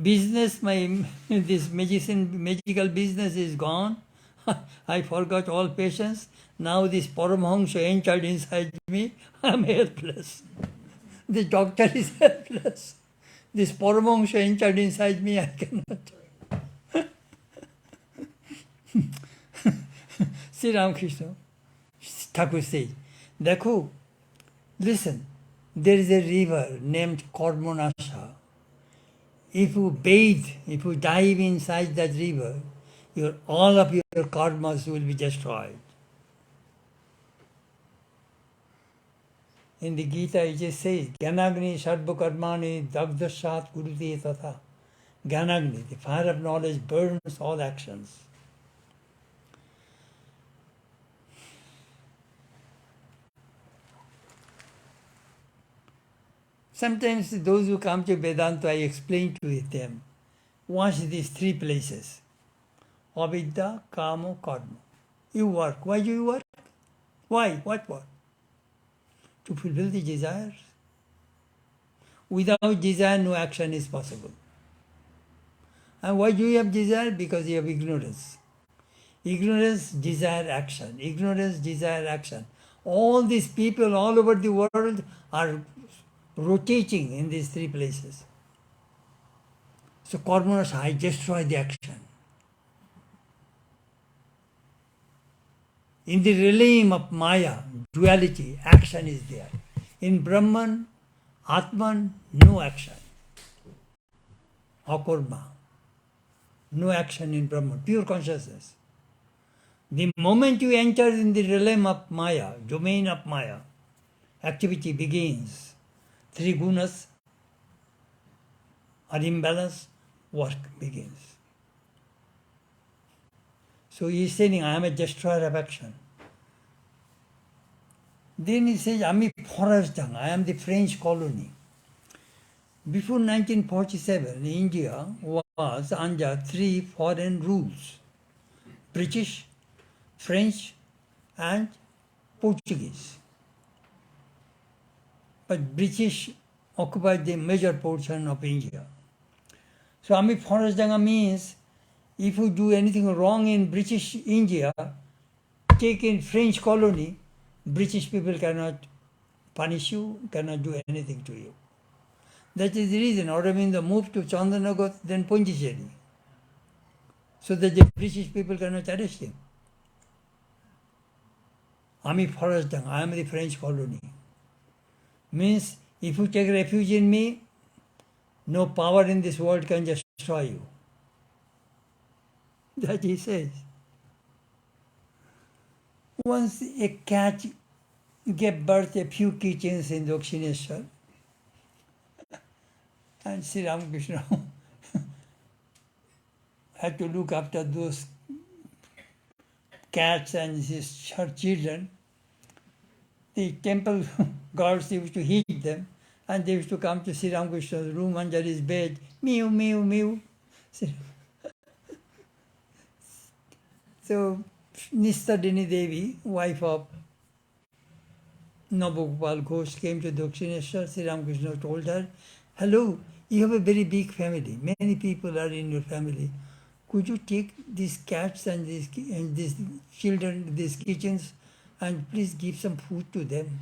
business, this medical business is gone. I forgot all patience. Now this Paramahamsa entered inside me. I am helpless. The doctor is helpless. This Paramahamsa entered inside me. I cannot. Sri Ramakrishna Thakur says, Dekho, listen, there is a river named Karmanasha. If you bathe, if you dive inside that river, all of your karmas will be destroyed. In the Gita, it just says, Gyanagni sarva karmani dagdashat kurute tatha. Gyanagni, the fire of knowledge, burns all actions. Sometimes those who come to Vedanta, I explain to them, watch these three places. Avidya, kama, karma. You work. Why do you work? Why? What work? To fulfill the desires. Without desire, no action is possible. And why do you have desire? Because you have ignorance. Ignorance, desire, action. Ignorance, desire, action. All these people all over the world are rotating in these three places. So karmanas, I destroy the action. In the realm of Maya, duality, action is there. In Brahman, Atman, no action. Akarma. No action in Brahman, pure consciousness. The moment you enter in the realm of Maya, domain of Maya, activity begins. Three gunas are imbalanced, work begins. So he is saying, I am a destroyer of action. Then he says, I am the French colony. Before 1947, India was under three foreign rules: British, French, and Portuguese. But British occupied the major portion of India. So Ami Forestanga means if you do anything wrong in British India, take in French colony, British people cannot punish you, cannot do anything to you. That is the reason Aurobindo moved to Chandanagar, then Pondicherry, so that the British people cannot arrest him. Ami Forestanga, I am the French colony. Means if you take refuge in me, no power in this world can destroy you. That he says. Once a cat gave birth a few kitchens in Dakshineshwar, and Sri Ramakrishna had to look after those cats and her children. The temple guards used to hit them, and they used to come to Sri Ramakrishna's room under his bed, mew, mew, mew. So Nistadini Devi, wife of Nabagopal Ghosh, came to Dakshineshwar. Sri Ramakrishna told her, hello, you have a very big family. Many people are in your family. Could you take these cats and these children, these kitchens, and please give some food to them?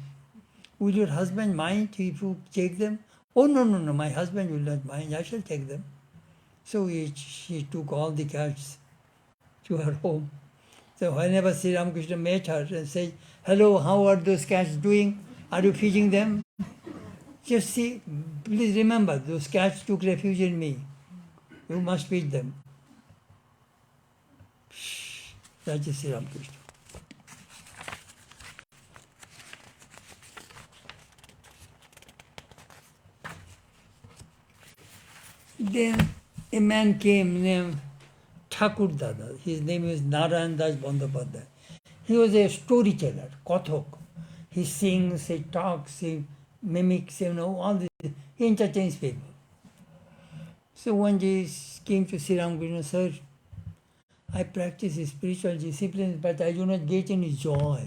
Will your husband mind if you take them? Oh, no, my husband will not mind. I shall take them. So she took all the cats to her home. So whenever Sri Ramakrishna met her and said, hello, how are those cats doing? Are you feeding them? Just see, please remember, those cats took refuge in me. You must feed them. That is Sri Ramakrishna. Then a man came named Thakur Dada. His name is Narayan Das Bandyopadhyay. He was a storyteller, Kathak. He sings, he talks, he mimics, all this. He entertains people. So one day he came to Sri Ramakrishna, sir, I practice spiritual disciplines, but I do not get any joy.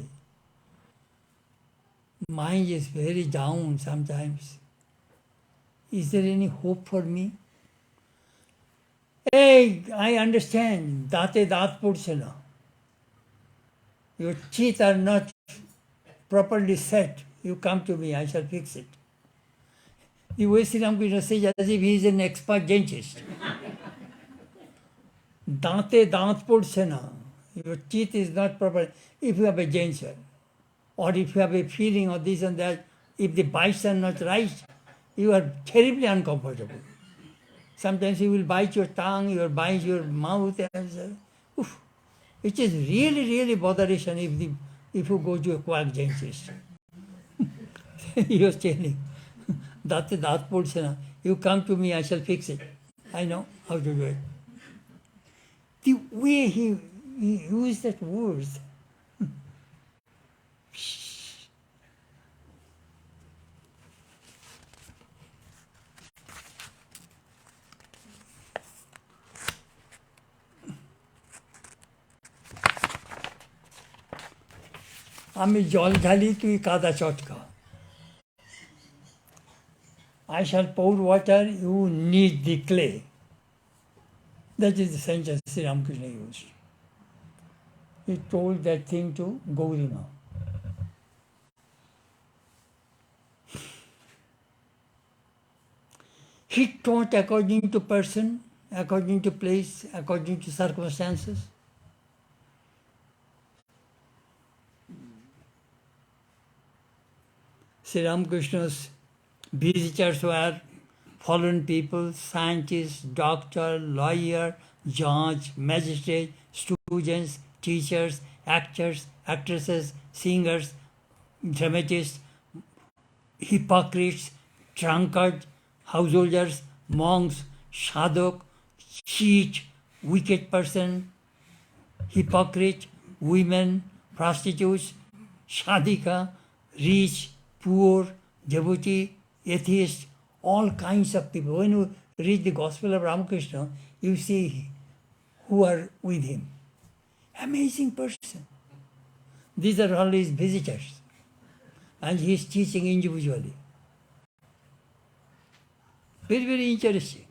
Mind is very down sometimes. Is there any hope for me? Hey, I understand. Date dat purchana. your teeth are not properly set. You come to me, I shall fix it. The way Sri Ramakrishna says as if he is an expert dentist. Dante দাঁত পড়ছে না. Your teeth is not proper. If you have a denture, or if you have a feeling of this and that, if the bites are not right, you are terribly uncomfortable. Sometimes you will bite your tongue, you will bite your mouth, and oof, it is really, really botheration if you go to a quack dentist. He was telling, দাঁতে দাঁত পড়ছে না. You come to me, I shall fix it. I know how to do it. The way he used that words. আমি জল ঢালি তুই কাদা চটকা. I shall pour water, you knead the clay. That is the sentence Sri Ramakrishna used. He told that thing to Gaurima. He taught according to person, according to place, according to circumstances. Sri Ramakrishna's visitors were fallen people, scientists, doctor, lawyer, judge, magistrate, students, teachers, actors, actresses, singers, dramatists, hypocrites, drunkards, householders, monks, sadhak, cheat, wicked person, hypocrite, women, prostitutes, sadhika, rich, poor, devotee, atheist, all kinds of people. When you read the Gospel of Ramakrishna, you see who are with him. Amazing person. These are all his visitors. And he is teaching individually. Very, very interesting.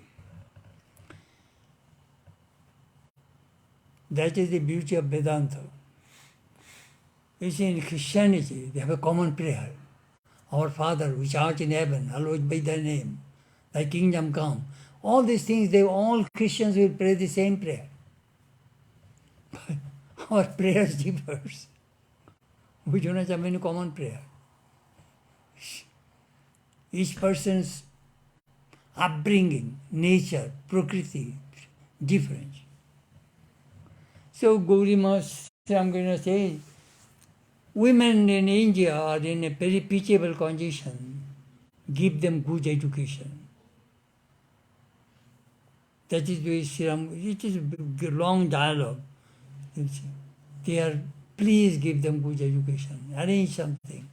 That is the beauty of Vedanta. You see, in Christianity, they have a common prayer. Our Father, which art in heaven, hallowed be thy name. Thy kingdom come. All these things, all Christians will pray the same prayer. Our prayers differs. We do not have any common prayer. Each person's upbringing, nature, prakriti, different. So Gaurima Sri says, women in India are in a very pitiable condition. Give them good education. That is why it is a long dialogue. Please give them good education. Arrange something.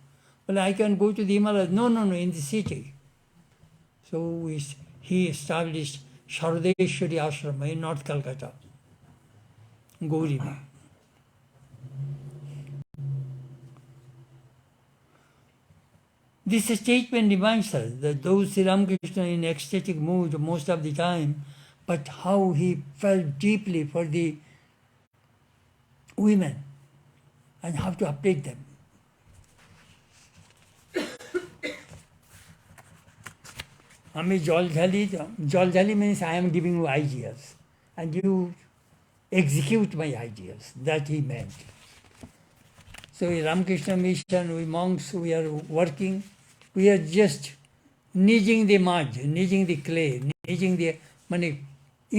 Well, I can go to the Himalayas. No, in the city. So he established Sharadeshwari Ashram in North Calcutta. Gaurima. This statement reminds us that though Sri Ramakrishna in ecstatic mood most of the time, but how he felt deeply for the women and how to uplift them. আমি জল ঢালি means I am giving you ideas and you execute my ideas. That he meant. So in Ramakrishna mission, we monks, we are working. We are just kneading the mud, kneading the clay,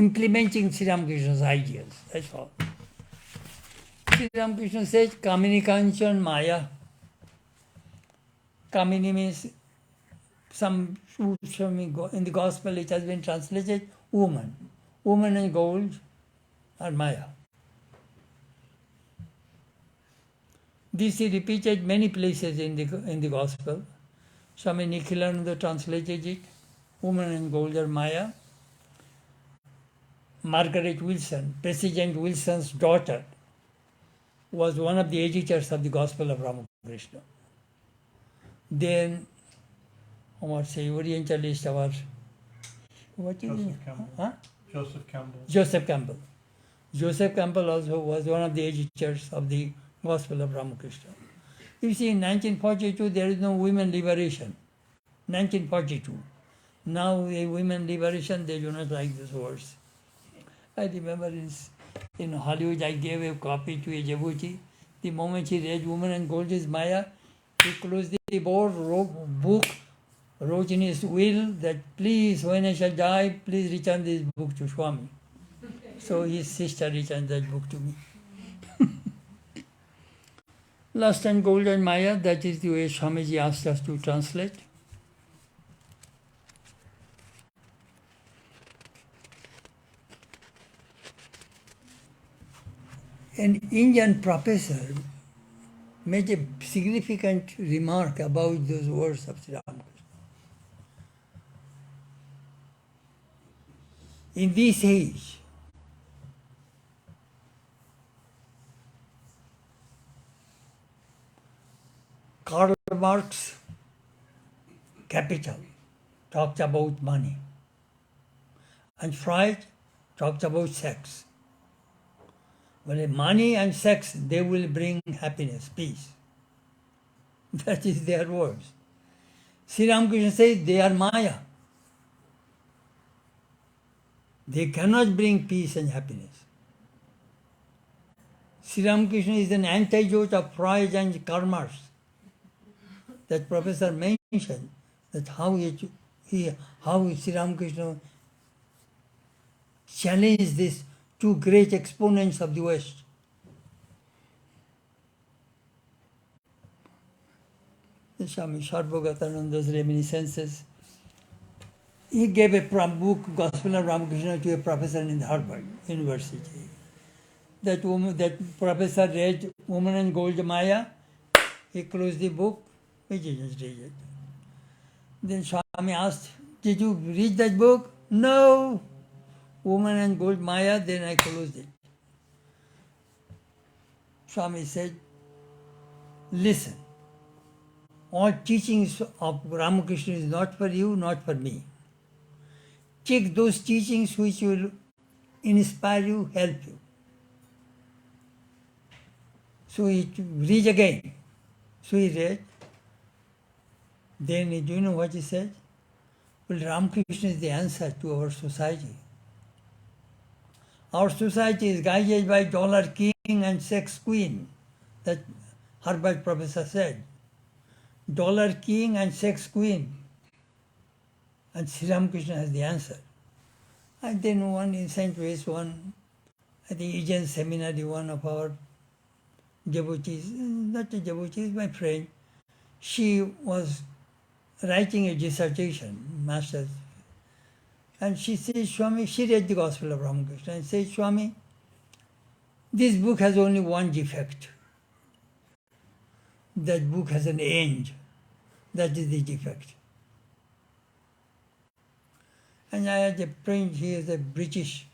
implementing Sri Ramakrishna's ideas. That's all. Sri Ramakrishna says, Kamini Kanchan Maya. Kamini means some in the gospel it has been translated woman. Woman and gold are Maya. This is repeated many places in the gospel. Swami Chetanananda translated it. Woman and gold are Maya. Margaret Wilson, President Wilson's daughter, was one of the editors of the Gospel of Ramakrishna. Then, Orientalist, what is Joseph it? Campbell. Huh? Joseph Campbell. Joseph Campbell. Joseph Campbell also was one of the editors of the Gospel of Ramakrishna. You see, in 1942 there is no women liberation. 1942. Now a women liberation, they do not like these words. I remember in Hollywood I gave a copy to a Jabuti. The moment he read Woman and Gold is Maya, he closed the book, wrote in his will that please, when I shall die, please return this book to Swami. So his sister returned that book to me. Lust and Gold and Maya, that is the way Swamiji asked us to translate. An Indian professor made a significant remark about those words of Sri Ramakrishna. In this age, Karl Marx, Capital, talked about money, and Freud talked about sex. Well, money and sex, they will bring happiness, peace. That is their words. Sri Ramakrishna says they are Maya. They cannot bring peace and happiness. Sri Ramakrishna is an antidote of Freud and Karl Marx. That professor mentioned that how Sri Ramakrishna challenged these two great exponents of the West. The Swami Sarvagatananda's reminiscences. He gave a book, Gospel of Ramakrishna, to a professor in Harvard University. That professor read Woman and Gold Maya. He closed the book. He didn't read it. Then Swami asked, did you read that book? No. Woman and Gold Maya, then I closed it. Swami said, listen, all teachings of Ramakrishna is not for you, not for me. Take those teachings which will inspire you, help you. So he read again. So he read. Then do you know what he said? Well, Ramakrishna is the answer to our society. Our society is guided by dollar king and sex queen. That Harvard professor said. Dollar king and sex queen. And Sri Ramakrishna has the answer. And then one in St. Louis, I think Asian seminary, one of our devotees, not a devotee, my friend, she was writing a dissertation, master's. And she said, Swami, she read the Gospel of Ramakrishna and said, Swami, this book has only one defect. That book has an end. That is the defect. And I had a friend, he is a British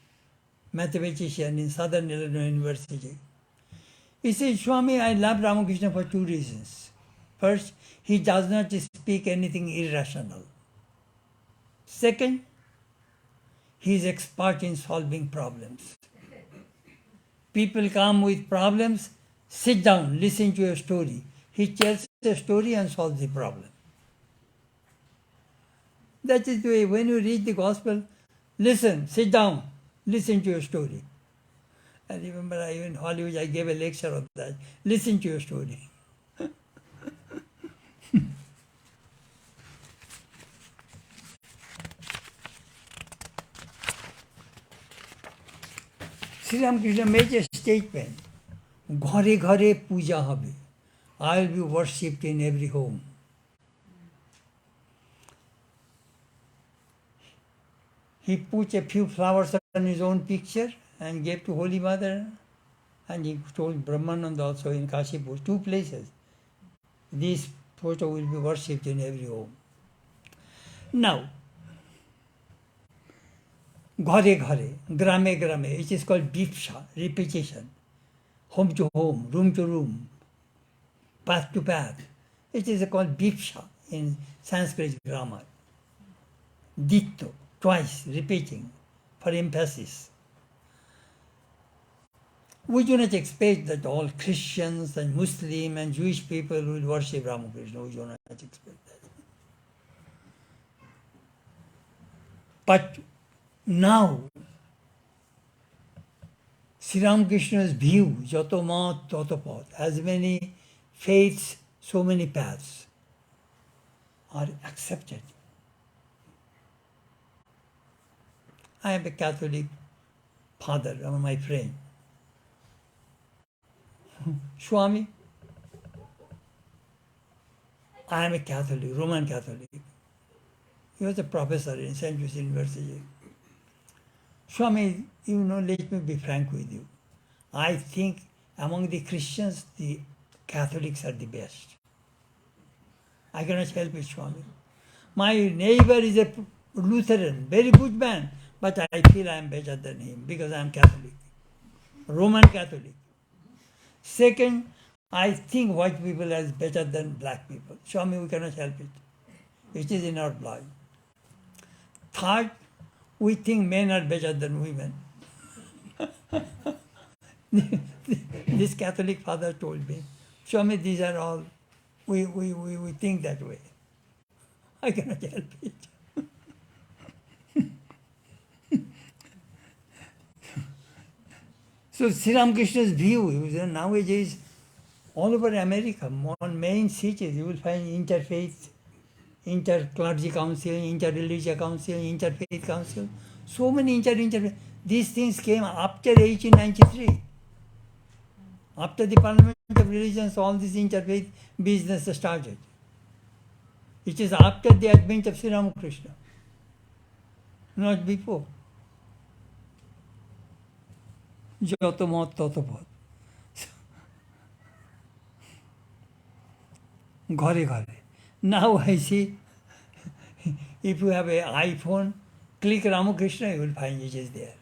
mathematician in Southern Illinois University. He said, Swami, I love Ramakrishna for two reasons. First, he does not speak anything irrational. Second, he is expert in solving problems. People come with problems, sit down, listen to a story. He tells the story and solves the problem. That is the way, when you read the Gospel, listen, sit down, listen to a story. I remember in Hollywood I gave a lecture on that. Listen to a story. Sri Ramakrishna made a statement, Ghare ghare puja habe. I will be worshipped in every home. He put a few flowers on his own picture and gave to Holy Mother, and he told Brahmananda also in Kashipur, two places. This photo will be worshipped in every home. Now, Ghare ghare, grame grame, it is called Bipsha, repetition. Home to home, room to room, path to path. It is called Bipsha in Sanskrit grammar. Ditto, twice, repeating, for emphasis. we do not expect that all Christians and Muslim and Jewish people will worship Ramakrishna. We do not expect that. But now, Sri Ramakrishna's view, Jato Mat Tato Path, as many faiths, so many paths are accepted. I am a Catholic father, my friend. Swami, I am a Catholic, Roman Catholic. He was a professor in St. Louis University. Swami, let me be frank with you. I think among the Christians, the Catholics are the best. I cannot help it, Swami. My neighbor is a Lutheran, very good man, but I feel I am better than him because I am Catholic, Roman Catholic. Second, I think white people are better than black people. Swami, we cannot help it. It is in our blood. Third, we think men are better than women. This Catholic father told me, Swami, these are all, we think that way. I cannot help it. So Sri Ramakrishna's view is that nowadays, all over America, on main cities, you will find interfaith, inter-clergy council, inter-religious council, interfaith council, so many interfaith. These things came after 1893. After the Parliament of Religions, all this interfaith business started. It is after the advent of Sri Ramakrishna, not before. Jato Mat Tato Path. Ghare ghare. Now I see, if you have an iPhone, click Ramakrishna, you will find it is there.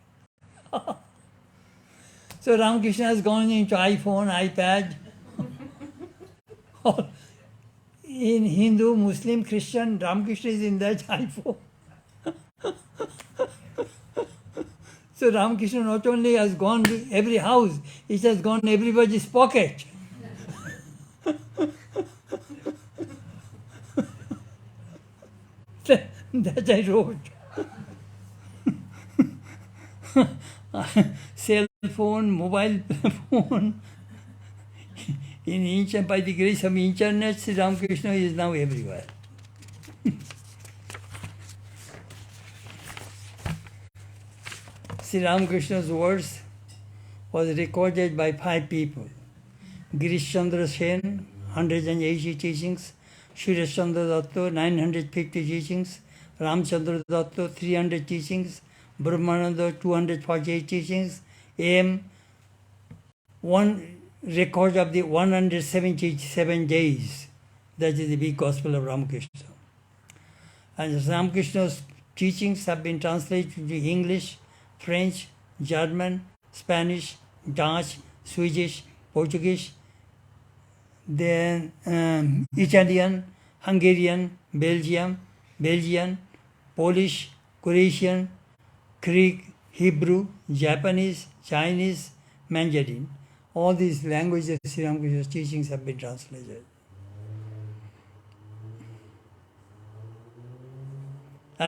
So Ramakrishna has gone into iPhone, iPad. In Hindu, Muslim, Christian, Ramakrishna is in that iPhone. So Ramakrishna not only has gone to every house, it has gone to everybody's pocket. That I wrote. Cell phone, mobile phone. In ancient, by the grace of internet, Sri Ramakrishna is now everywhere. Sri Ramakrishna's words was recorded by 5 people. Girish Chandra Sen, 180 teachings. Suresh Chandra Datta, 950 teachings. Ramchandra Datta, 300 teachings. Brahmananda, 248 teachings. AM, one record of the 177 days. That is the big gospel of Ramakrishna. And Ramakrishna's teachings have been translated into English, French, German, Spanish, Dutch, Swedish, Portuguese, then Italian, Hungarian, Belgian, Polish, Croatian, Greek, Hebrew, Japanese, Chinese, Mandarin. All these languages, Sri Ramakrishna's teachings have been translated.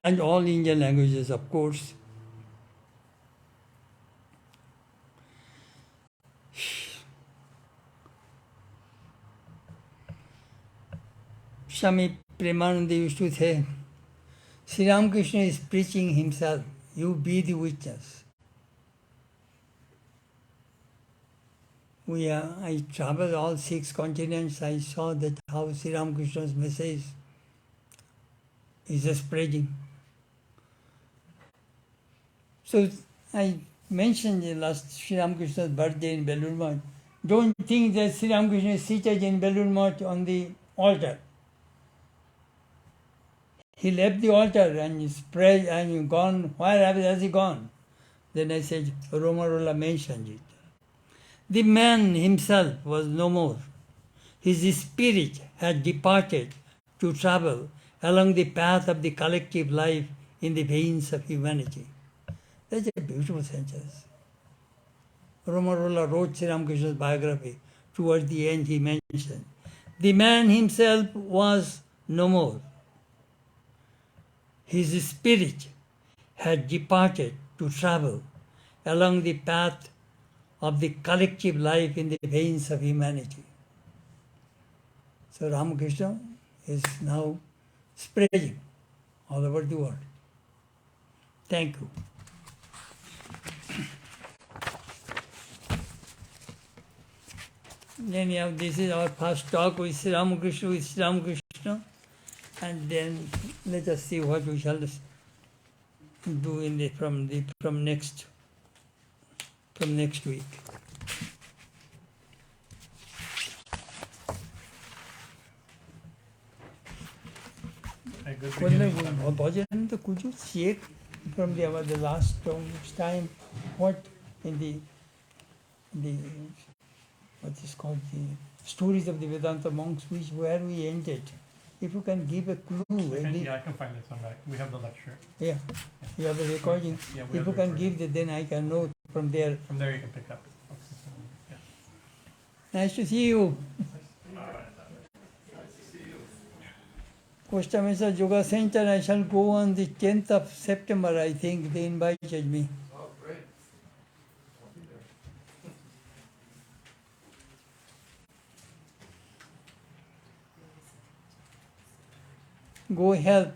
And all Indian languages, of course. Swami Premananda used to say, Sri Ramakrishna is preaching himself, you be the witness. I traveled all 6 continents, I saw that how Sri Ramakrishna's message is spreading. So I mentioned the last Sri Ramakrishna's birthday in Belur Math. Don't think that Sri Ramakrishna is seated in Belur Math on the altar. He left the altar and spread and gone. Where has he gone? Then I said, Romarola mentioned it. The man himself was no more. His spirit had departed to travel along the path of the collective life in the veins of humanity. That's a beautiful sentence. Romarola wrote Sri Ramakrishna's biography. Towards the end he mentioned, the man himself was no more. His spirit had departed to travel along the path of the collective life in the veins of humanity. So Ramakrishna is now spreading all over the world. Thank you. Anyhow, this is our first talk with Sri Ramakrishna, and then let us see what we shall do from next week. A good beginning. Bhajan, could you check from the last time what in the what is called the stories of the Vedanta monks, where we ended? If you can give a clue. I can find this one back. We have the lecture. Yeah, you have the recording. Yeah, If you can give that, then I can know from there. From there you can pick up. Yeah. Nice to see you. Costa Mesa Yoga Center, I shall go on the 10th of September, I think. They invited me. Oh, great. Go help